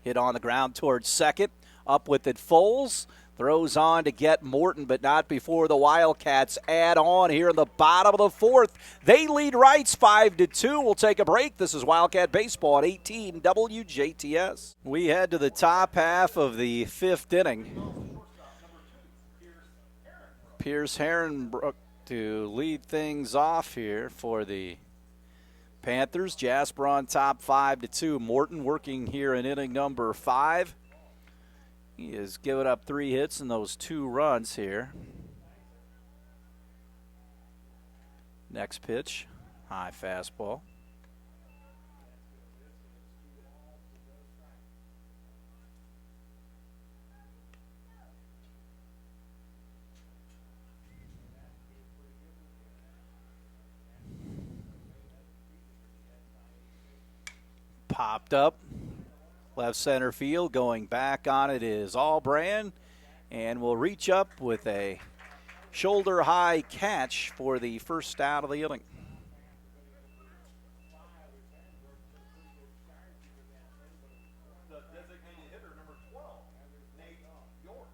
Hit on the ground towards second. Up with it, Foles. Throws on to get Morton, but not before the Wildcats add on here in the bottom of the fourth. They lead Reitz 5-2. We'll take a break. This is Wildcat Baseball at 18 WJTS. We head to the top half of the fifth inning. Pierce Herrenbrook to lead things off here for the Panthers. Jasper on top 5-2. Morton working here in inning number 5. He has given up 3 hits and those 2 runs here. Next pitch, high fastball. Popped up. Left center field, going back on it is Allbrand, and will reach up with a shoulder-high catch for the first out of the inning.
The designated hitter, number 12, Nate York.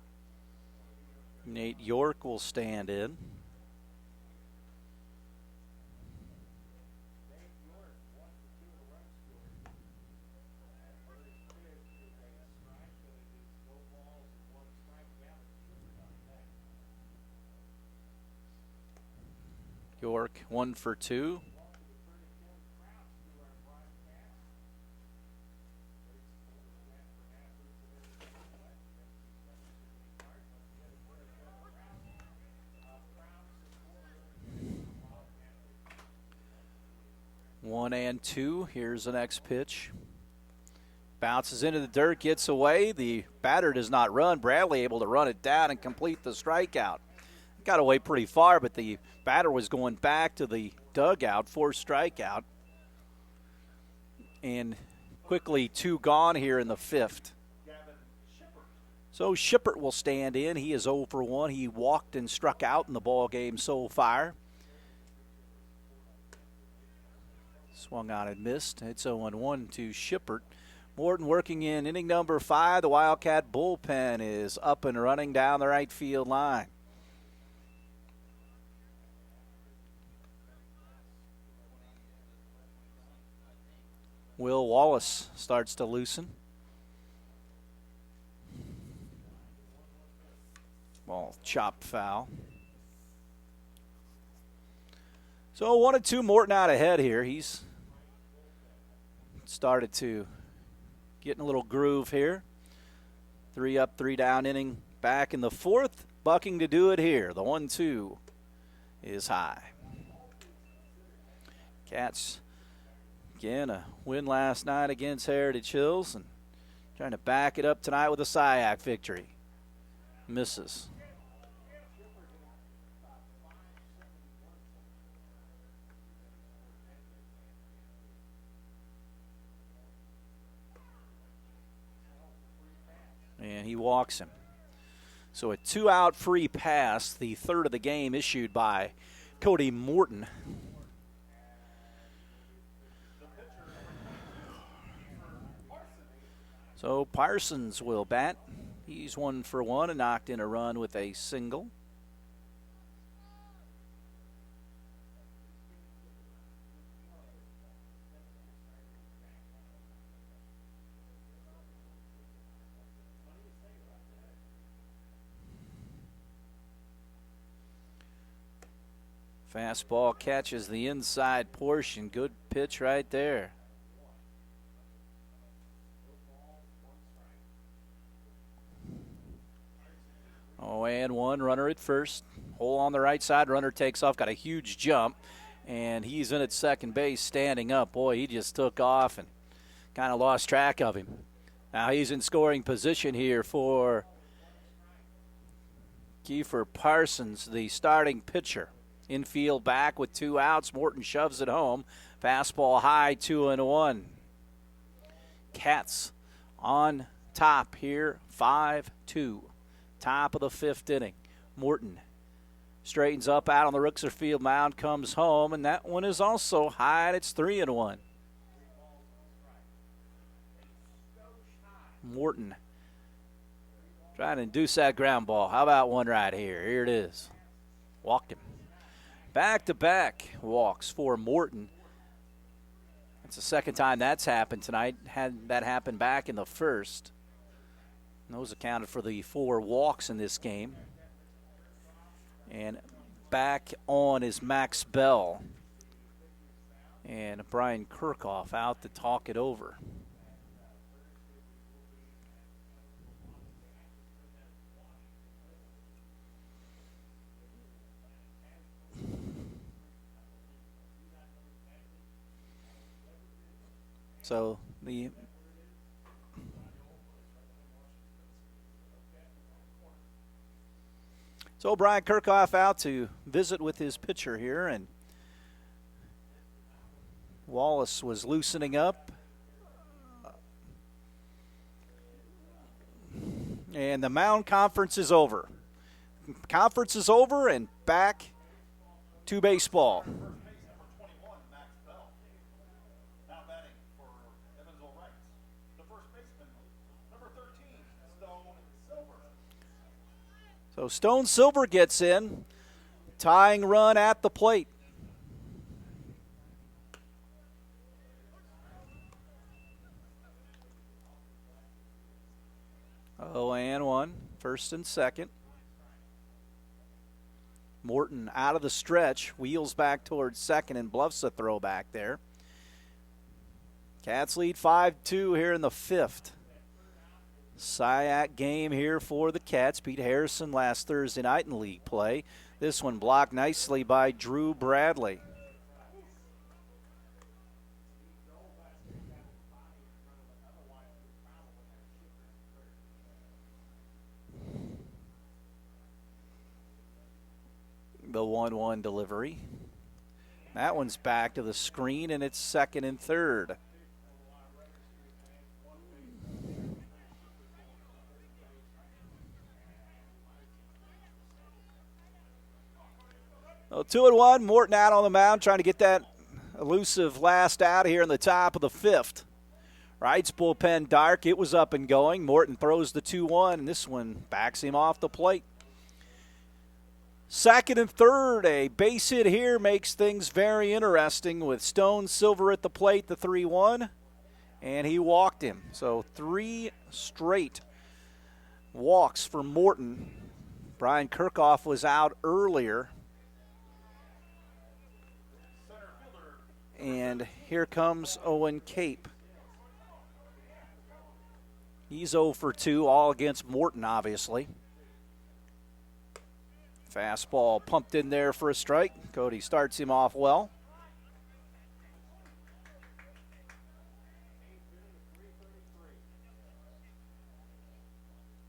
Nate York will stand in. York 1 for 2. One and two. Here's the next pitch. Bounces into the dirt, gets away. The batter does not run. Bradley able to run it down and complete the strikeout. Got away pretty far, but the batter was going back to the dugout for strikeout. And quickly 2 gone here in the 5th. So Shippert will stand in. He is 0 for 1. He walked and struck out in the ball game so far. Swung on and missed. It's 0-1 to Shippert. Morton working in inning number 5. The Wildcat bullpen is up and running down the right field line. Will Wallace starts to loosen. Ball chopped foul. So 1-2, Morton out ahead here. He's started to get in a little groove here. 3 up, 3 down inning back in the 4th. Bucking to do it here. The 1-2 is high. Cats, again, a win last night against Heritage Hills and trying to back it up tonight with a SIAC victory. Misses. And he walks him. So a 2-out free pass, the 3rd of the game, issued by Cody Morton. So Parsons will bat. He's 1 for 1 and knocked in a run with a single. Fastball catches the inside portion. Good pitch right there. Oh, and 1 runner at first. Hole on the right side. Runner takes off. Got a huge jump. And he's in at second base standing up. Boy, he just took off and kind of lost track of him. Now he's in scoring position here for Kiefer Parsons, the starting pitcher. Infield back with 2 outs. Morton shoves it home. Fastball high, 2-1. Cats on top here, 5-2. Top of the 5th inning. Morton straightens up out on the Rooksor Field mound, comes home, and that one is also high, and it's 3-1. Morton trying to induce that ground ball. How about one right here? Here it is. Walked him. Back-to-back walks for Morton. It's the second time that's happened tonight. Had that happened back in the 1st. And those accounted for the 4 walks in this game. And back on is Max Bell. And Brian Kirchhoff out to talk it over. So Brian Kirchhoff out to visit with his pitcher here, and Wallace was loosening up. And the Mound Conference is over. Conference is over and back to baseball.
First base, number 21, Max Bell. Now batting for Evansville Reitz. The first baseman, number 13, Stone Silver.
So Stone Silver gets in, tying run at the plate. Oh, and one, first and second. Morton out of the stretch, wheels back towards second and bluffs a throw back there. Cats lead 5-2 here in the fifth. SIAC game here for the Cats. Beat Harrison last Thursday night in league play. This one blocked nicely by Drew Bradley. The 1-1 delivery. That one's back to the screen, and it's second and third. Well, 2-1, Morton out on the mound, trying to get that elusive last out here in the top of the fifth. Reitz bullpen dark, it was up and going. Morton throws the 2-1, and this one backs him off the plate. Second and third, a base hit here makes things very interesting with Stone Silver at the plate, the 3-1, and he walked him. So 3 straight walks for Morton. Brian Kirchhoff was out earlier. And here comes Owen Cape. He's 0 for 2, all against Morton, obviously. Fastball pumped in there for a strike. Cody starts him off well.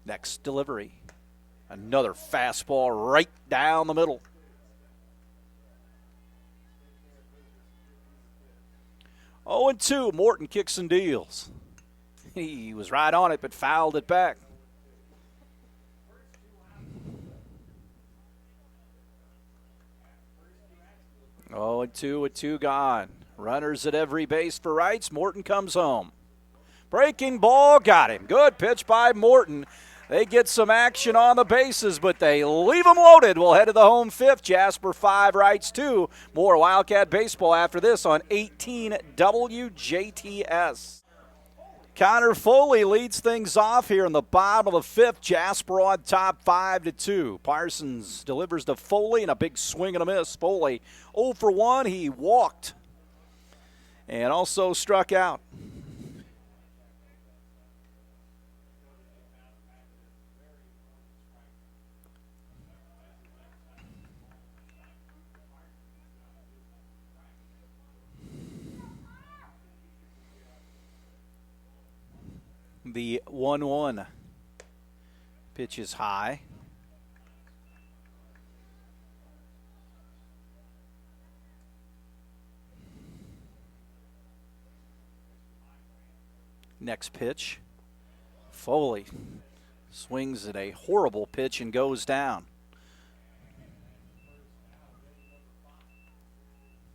Next delivery. Another fastball right down the middle. Oh, and 2, Morton kicks and deals. He was right on it, but fouled it back. Oh, and 2 with 2 gone. Runners at every base for Reitz. Morton comes home. Breaking ball, got him. Good pitch by Morton. They get some action on the bases, but they leave them loaded. We'll head to the home fifth. Jasper 5, Reitz 2. More Wildcat baseball after this on 18 WJTS. Connor Foley leads things off here in the bottom of the fifth. Jasper on top 5-2. Parsons delivers to Foley and a big swing and a miss. Foley 0 for 1. He walked and also struck out. The 1-1 pitch is high. Next pitch. Foley swings at a horrible pitch and goes down.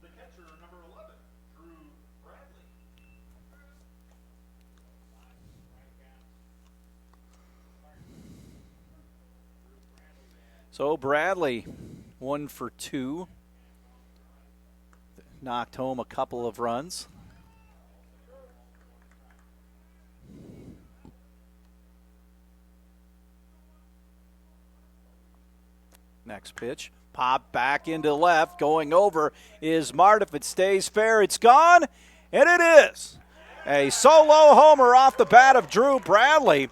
The catcher, number 11, Drew Bradley.
So Bradley, 1 for 2. Knocked home a couple of runs. Next pitch. Pop back into left. Going over is Mart. If it stays fair, it's gone. And it is. A solo homer off the bat of Drew Bradley.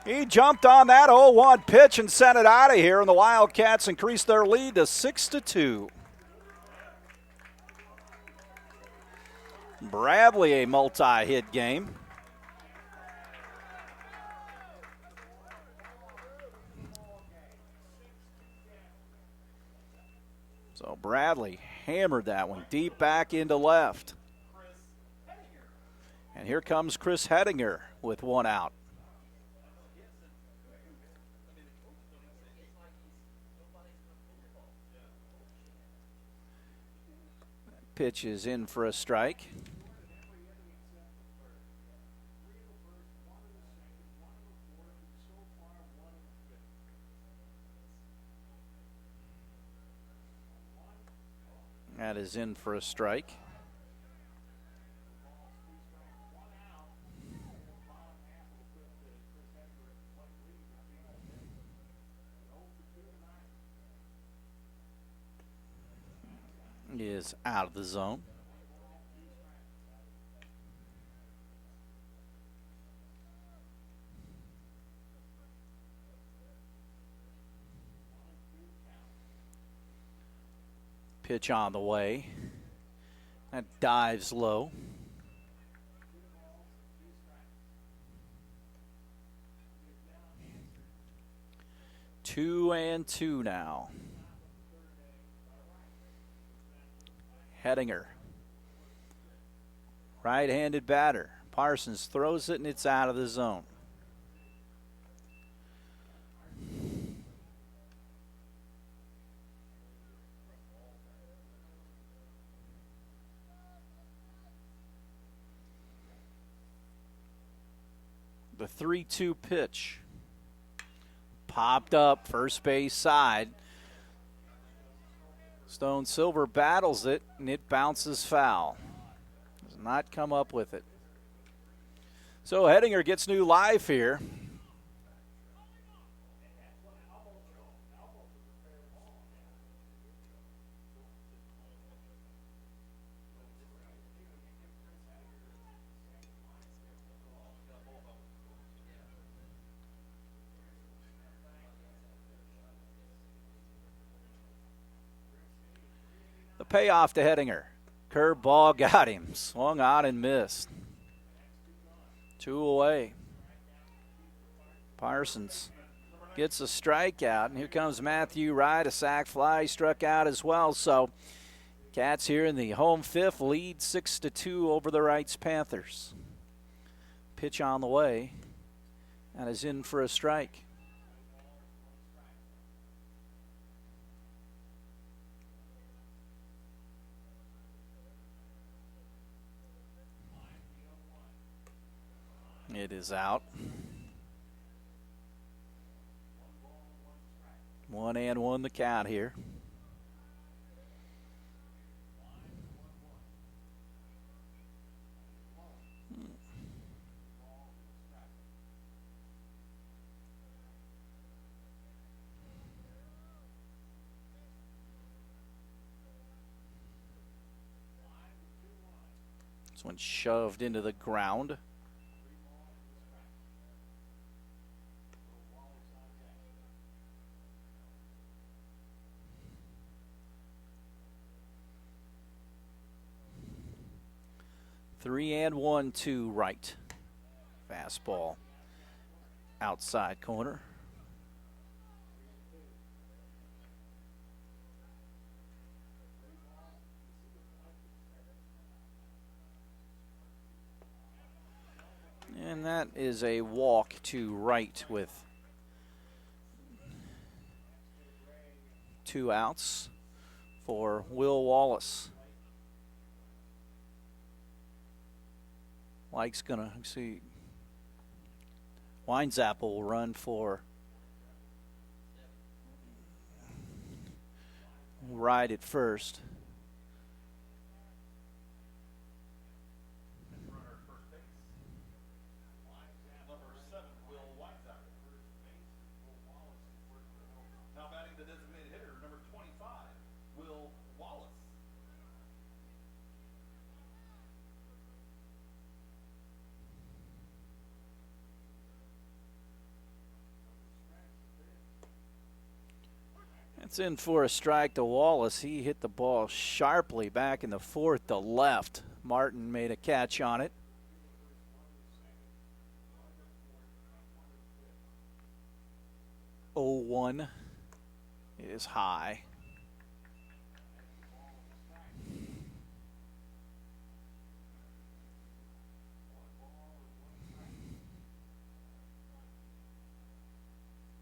He jumped on that 0-1 pitch and sent it out of here, and the Wildcats increased their lead to 6-2. Bradley, a multi-hit game. So Bradley hammered that one deep back into left. And here comes Chris Hedinger with 1 out. Pitch is in for a strike. That is in for a strike. Is out of the zone. Pitch on the way. That dives low. Two and two now. Hettinger. Right-handed batter. Parsons throws it and it's out of the zone. The 3-2 pitch. Popped up, first base side. Stone Silver battles it, and it bounces foul. Does not come up with it. So Hettinger gets new life here. The payoff to Hettinger. Curveball got him. Swung on and missed. 2 away. Parsons gets a strikeout. And here comes Matthew Wright. A sac fly struck out as well. So Cats here in the home fifth lead 6-2 over the Reitz Panthers. Pitch on the way. And is in for a strike. It is out. 1-1 the count here. This one shoved into the ground. Three and 1 to Wright. Fastball outside corner. And that is a walk to Wright with 2 outs for Will Wallace. Mike's gonna see. Winesapple will run for Wright at first.
Now batting the designated hitter, number 25, Will Wallace.
It's in for a strike to Wallace. He hit the ball sharply back in the fourth to left. Martin made a catch on it. Oh, 0-1 is high.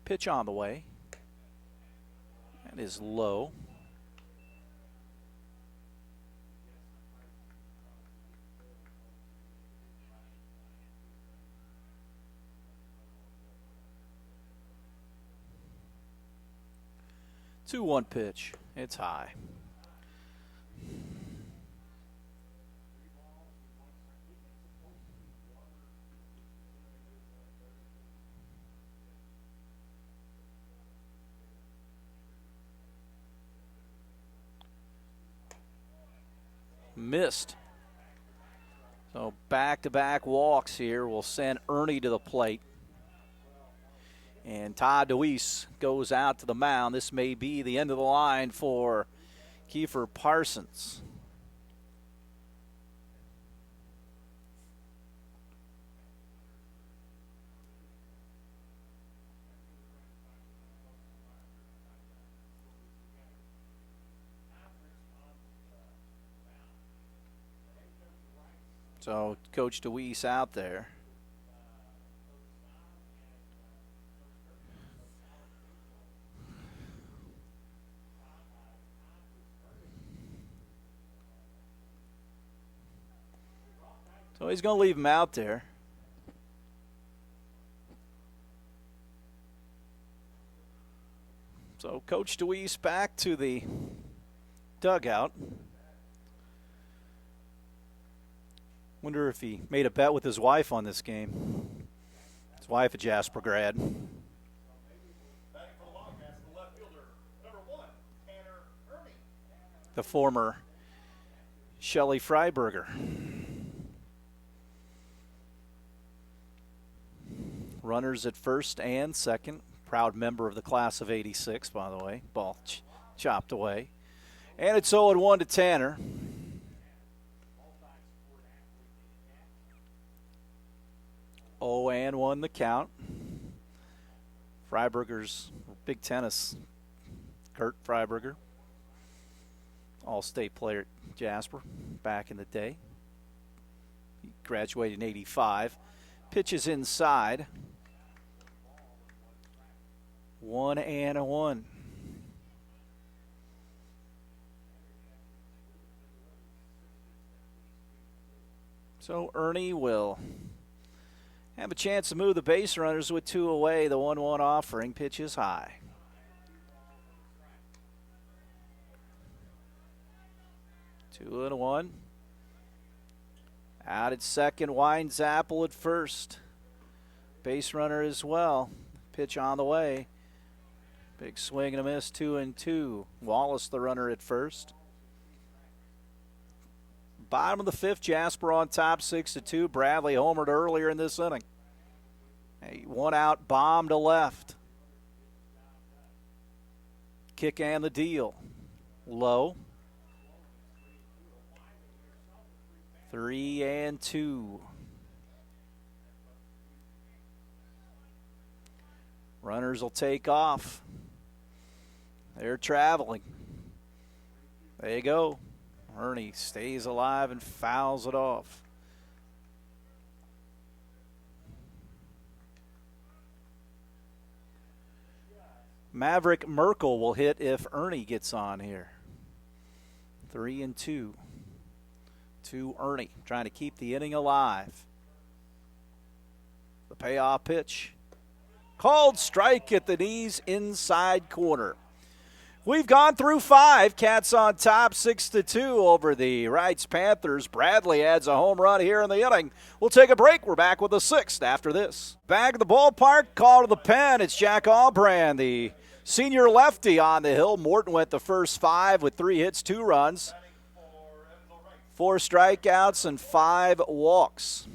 Pitch on the way. That is low. 2-1 pitch. It's high. Missed. So back-to-back walks here will send Ernie to the plate. And Todd DeWeese goes out to the mound. This may be the end of the line for Kiefer Parsons. So Coach DeWeese out there. So he's going to leave him out there. So Coach DeWeese back to the dugout. Wonder if he made a bet with his wife on this game. His wife, a Jasper grad.
Batting for the Wildcats, the left fielder, number 1, Tanner Ernie.
The former Shelley Freiberger. Runners at first and second. Proud member of the class of '86, by the way. Ball chopped away. And it's 0-1 to Tanner. Oh, and 1 the count. Freiberger's big tennis. Kurt Freiberger. All-state player at Jasper back in the day. He graduated in '85. Pitches inside. 1-1. So Ernie will have a chance to move the base runners with 2 away. The 1-1 offering. Pitch is high. Two and 1. Out at second. Winds Apple at first. Base runner as well. Pitch on the way. Big swing and a miss. 2-2. Wallace the runner at first. Bottom of the 5th, Jasper on top 6-2. Bradley homered earlier in this inning. A 1-out bomb to left. Kick and the deal. Low. 3-2. Runners will take off. They're traveling. There you go. Ernie stays alive and fouls it off. Maverick Merkel will hit if Ernie gets on here. 3-2 to Ernie, trying to keep the inning alive. The payoff pitch. Called strike at the knees, inside corner. We've gone through 5. Cats on top 6-2 over the Reitz Panthers. Bradley adds a home run here in the inning. We'll take a break. We're back with the 6th after this. Back at the ballpark, call to the pen. It's Jack Albrand, the senior lefty on the hill. Morton went the first 5 with 3 hits, 2 runs, 4 strikeouts, and 5 walks.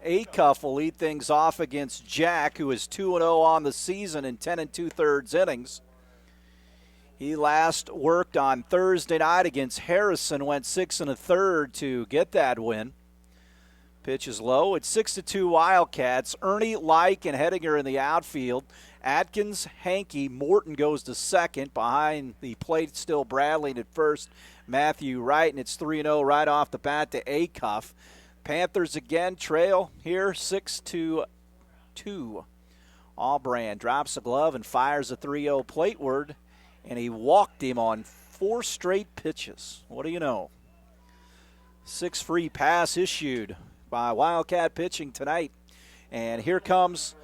Acuff will lead things off against Jack, who is 2-0 on the season in 10 2/3 innings. He last worked on Thursday night against Harrison, went 6 1/3 to get that win. Pitch is low. It's 6-2 Wildcats. Ernie, Like, and Hedinger in the outfield. Atkins, Hankey, Morton goes to second. Behind the plate, still Bradley at first. Matthew Wright, and it's 3-0 right off the bat to Acuff. Panthers again trail here 6-2. Albrand drops a glove and fires a 3-0 plateward, and he walked him on 4 straight pitches. What do you know? 6 free pass issued by Wildcat pitching tonight. And here comes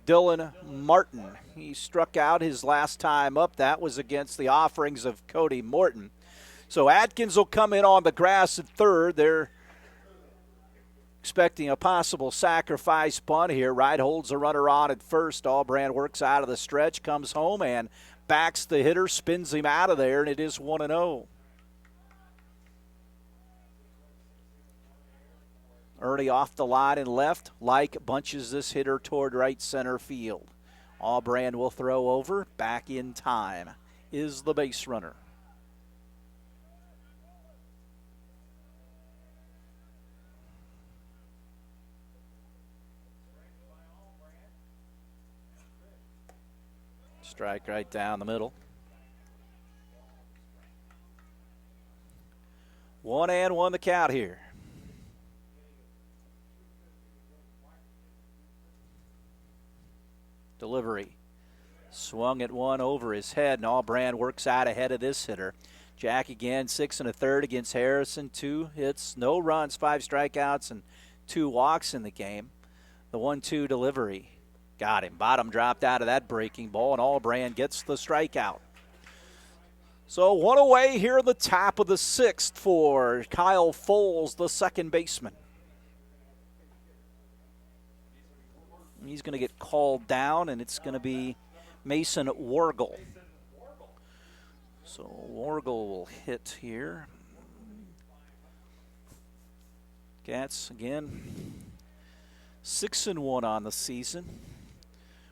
Dylan Martin. He struck out his last time up. That was against the offerings of Cody Morton. So Atkins will come in on the grass at third. They're expecting a possible sacrifice bunt here. Wright holds the runner on at first. Allbrand works out of the stretch, comes home, and backs the hitter, spins him out of there, and it is 1-0. Ernie off the line and left. Like bunches this hitter toward right center field. Allbrand will throw over. Back in time is the base runner. Strike right down the middle. 1-1 the count here. Delivery. Swung at one over his head, and Allbrand works out ahead of this hitter. Jack again, 6 1/3 against Harrison. 2 hits, no runs, 5 strikeouts, and 2 walks in the game. The 1-2 delivery. Got him. Bottom dropped out of that breaking ball, and Allbrand gets the strikeout. So 1 away here in the top of the 6th for Kyle Foles, the second baseman. He's going to get called down, and it's going to be Mason Wargle. So Wargle will hit here. Cats, again, 6-1 on the season.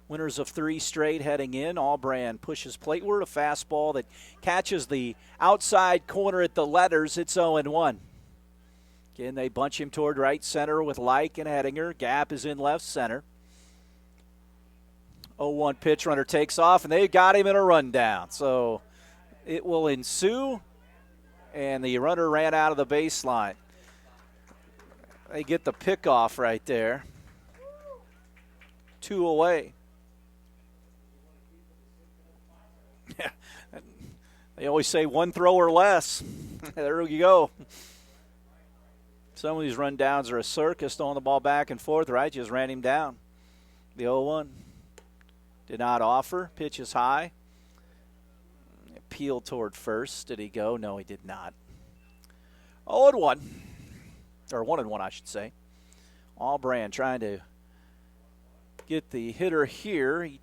Winners of 3 straight heading in. Allbrand pushes plateward, a fastball that catches the outside corner at the letters. It's 0-1. Again, they bunch him toward right center with Like and Hedinger. Gap is in left center. 0-1 pitch, runner takes off, and they got him in a rundown. So it will ensue, and the runner ran out of the baseline. They get the pickoff right there. 2 away. Yeah, they always say 1 throw or less. There you go. Some of these rundowns are a circus, throwing the ball back and forth. Right, just ran him down. The 0-1. Did not offer. Pitch is high. Appeal toward first. Did he go? No, he did not. 0-1. Or 1-1, I should say. Allbrand trying to get the hitter here. He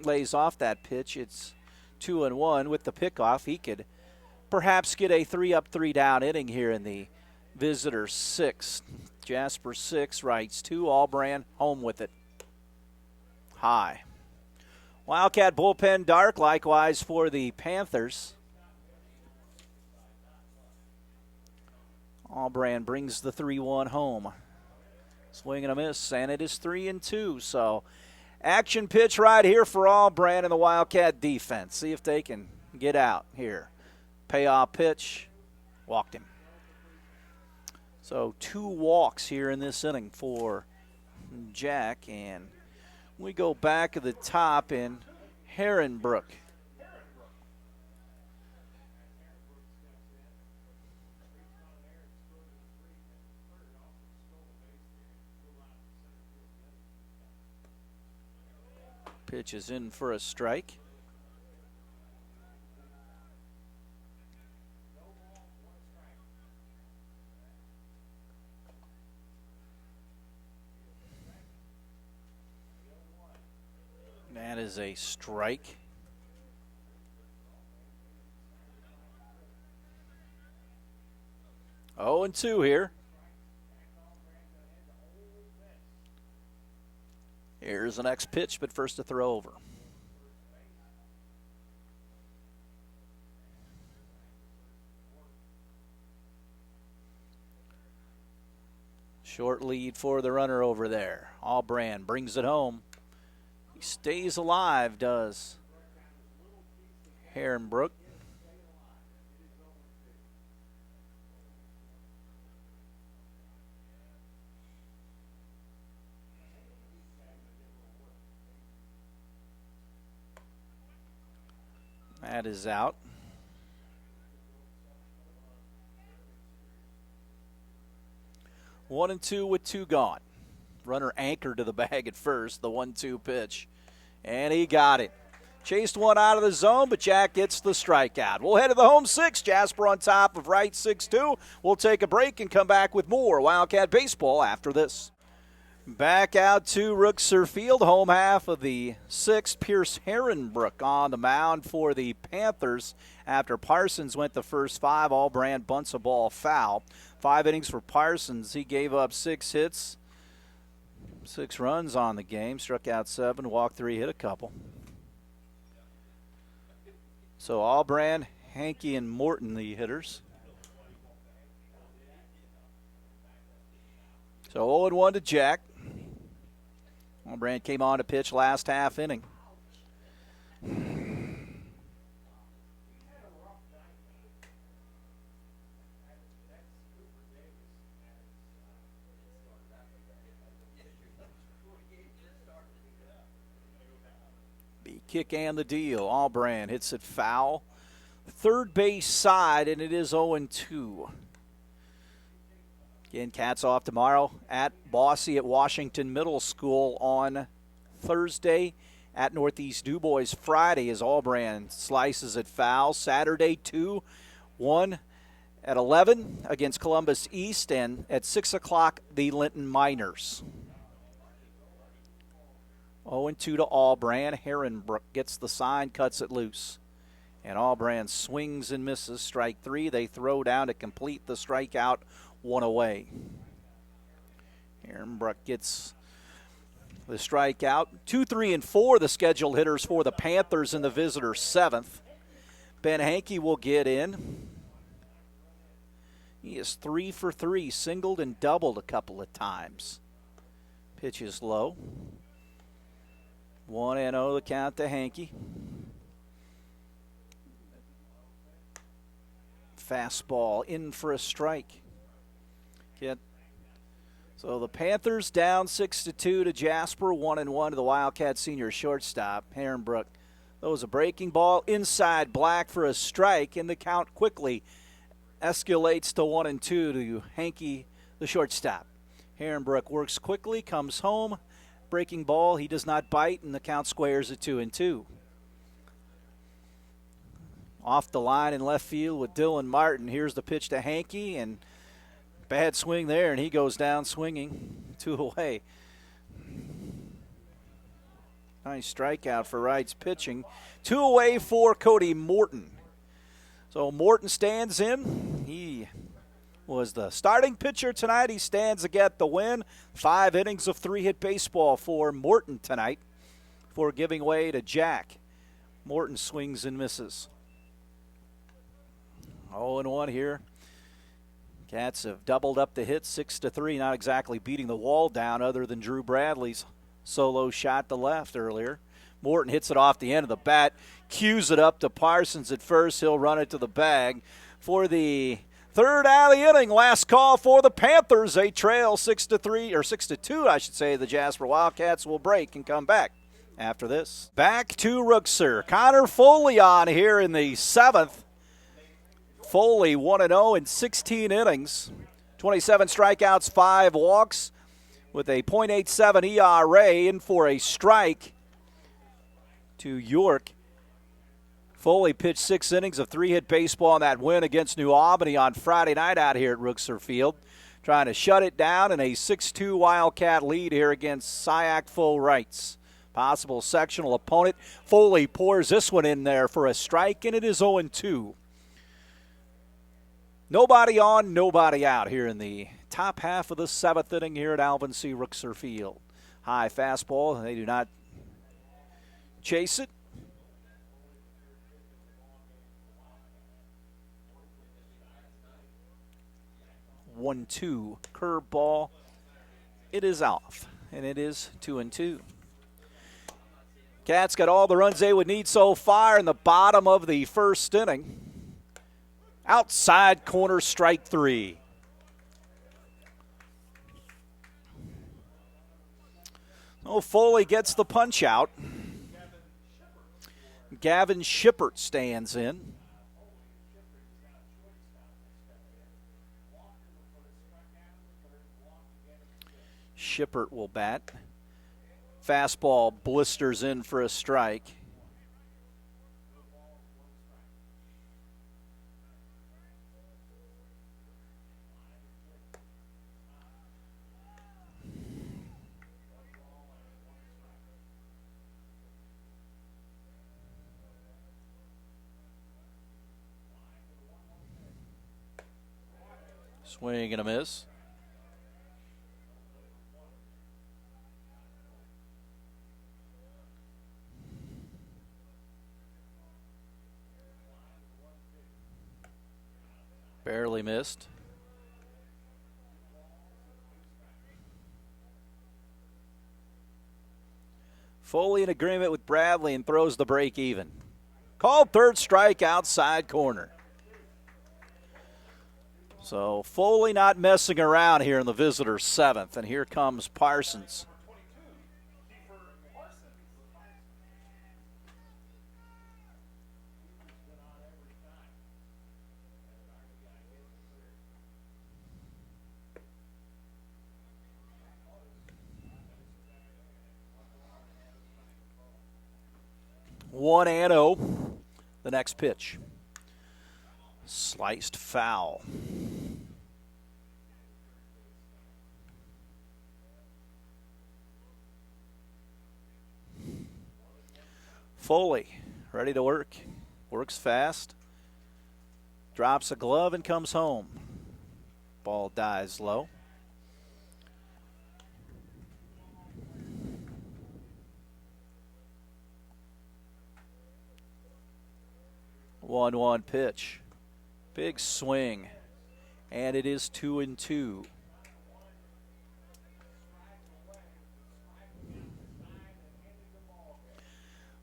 lays off that pitch. It's 2-1 with the pickoff. He could perhaps get a 3-up, 3-down inning here in the visitor 6th. Jasper 6, Reitz 2. Allbrand home with it. High. Wildcat bullpen dark, likewise for the Panthers. Allbrand brings the 3-1 home. Swing and a miss, and it is 3-2. So, action pitch right here for Allbrand and the Wildcat defense. See if they can get out here. Payoff pitch, walked him. So, 2 walks here in this inning for Jack, and we go back at the top in Herrenbrook. Pitch is in for a strike. That is a strike. Oh, and 2 here. Here's the next pitch, but first to throw over. Short lead for the runner over there. Allbrand brings it home. He stays alive, does Herrenbrook. That is out. One and two with 2 gone. Runner anchored to the bag at first, the 1-2 pitch. And he got it. Chased one out of the zone, but Jack gets the strikeout. We'll head to the home six. Jasper on top of Reitz 6-2. We'll take a break and come back with more Wildcat baseball after this. Back out to Rookser Field, home half of the sixth. Pierce Herrenbrook on the mound for the Panthers. After Parsons went the first five, Allbrand bunts a ball foul. 5 innings for Parsons. He gave up 6 hits, 6 runs on the game, struck out 7, walked 3, hit a couple. So Allbrand, Hankey, and Morton the hitters. So 0-1 to Jack. Allbrand came on to pitch last half inning. The kick and the deal. Allbrand hits it foul. Third base side, and it is 0-2. Again, Cats off tomorrow at Bosse at Washington Middle School on Thursday. At Northeast Du Bois Friday as Allbrand slices it foul. Saturday 2-1 at 11 against Columbus East, and at 6 o'clock the Linton Miners. 0-2 to Allbrand. Herrenbrook gets the sign, cuts it loose. And Allbrand swings and misses. Strike 3. They throw down to complete the strikeout. 1 away. Herrenbrook gets the strikeout. 2, 3, and 4 the scheduled hitters for the Panthers in the visitor 7th. Ben Hankey will get in. He is 3 for 3, singled and doubled a couple of times. Pitch is low. 1-0 the count to Hankey. Fastball in for a strike. So the Panthers down 6-2 to Jasper, 1-1 to the Wildcat senior shortstop. Herrenbrook throws a breaking ball inside Black for a strike, and the count quickly escalates to 1-2 to Hankey, the shortstop. Herrenbrook works quickly, comes home, breaking ball, he does not bite, and the count squares at 2-2. Off the line in left field with Dylan Martin. Here's the pitch to Hankey, and bad swing there, and he goes down swinging. 2 away. Nice strikeout for Reitz pitching. 2 away for Cody Morton. So Morton stands in. He was the starting pitcher tonight. He stands to get the win. 5 innings of 3-hit baseball for Morton tonight before giving way to Jack. Morton swings and misses. 0-1 here. Cats have doubled up the hits 6-3, not exactly beating the wall down other than Drew Bradley's solo shot to left earlier. Morton hits it off the end of the bat, cues it up to Parsons at first. He'll run it to the bag for the third out of the inning. Last call for the Panthers. They trail 6-3, or 6-2, I should say. The Jasper Wildcats will break and come back after this. Back to Rookser. Connor Foley on here in the 7th. Foley 1-0 in 16 innings, 27 strikeouts, 5 walks, with a .87 ERA. In for a strike to York. Foley pitched 6 innings of 3-hit baseball in that win against New Albany on Friday night out here at Rookser Field, trying to shut it down in a 6-2 Wildcat lead here against SIAC full Reitz. Possible sectional opponent. Foley pours this one in there for a strike, and it is 0-2. Nobody on, nobody out here in the top half of the 7th inning here at Alvin C. Rookser Field. High fastball. They do not chase it. One-two curveball. It is off, and it is 2-2. Cats got all the runs they would need so far in the bottom of the first inning. Outside corner, strike 3. Oh, Foley gets the punch out. Gavin Shippert stands in. Shippert will bat. Fastball blisters in for a strike. Swing and a miss. Barely missed. Foley in agreement with Bradley and throws the break even. Called third strike, outside corner. So Foley not messing around here in the visitor's seventh, and here comes Parsons. One and oh. The next pitch. Sliced foul. Foley ready to work. Works fast. Drops a glove and comes home. Ball dies low. One pitch. Big swing. And it is 2-2.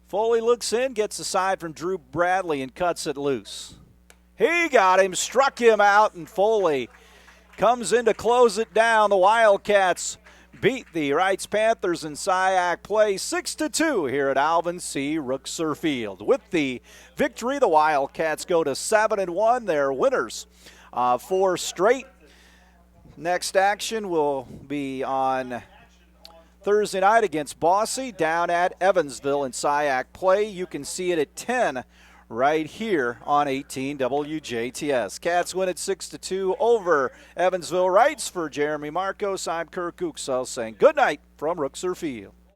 Foley looks in, gets a side from Drew Bradley and cuts it loose. He got him, struck him out, and Foley comes in to close it down. The Wildcats beat the Reitz Panthers in SIAC play 6-2 here at Alvin C. Rookser Field. With the victory, the Wildcats go to 7-1. They're winners 4 straight. Next action will be on Thursday night against Bosse down at Evansville in SIAC play. You can see it at 10 right here on 18 WJTS. Cats win at 6-2 over Evansville Reitz. For Jeremy Marcos, I'm Kirk Kuksel saying good night from Rookser Field.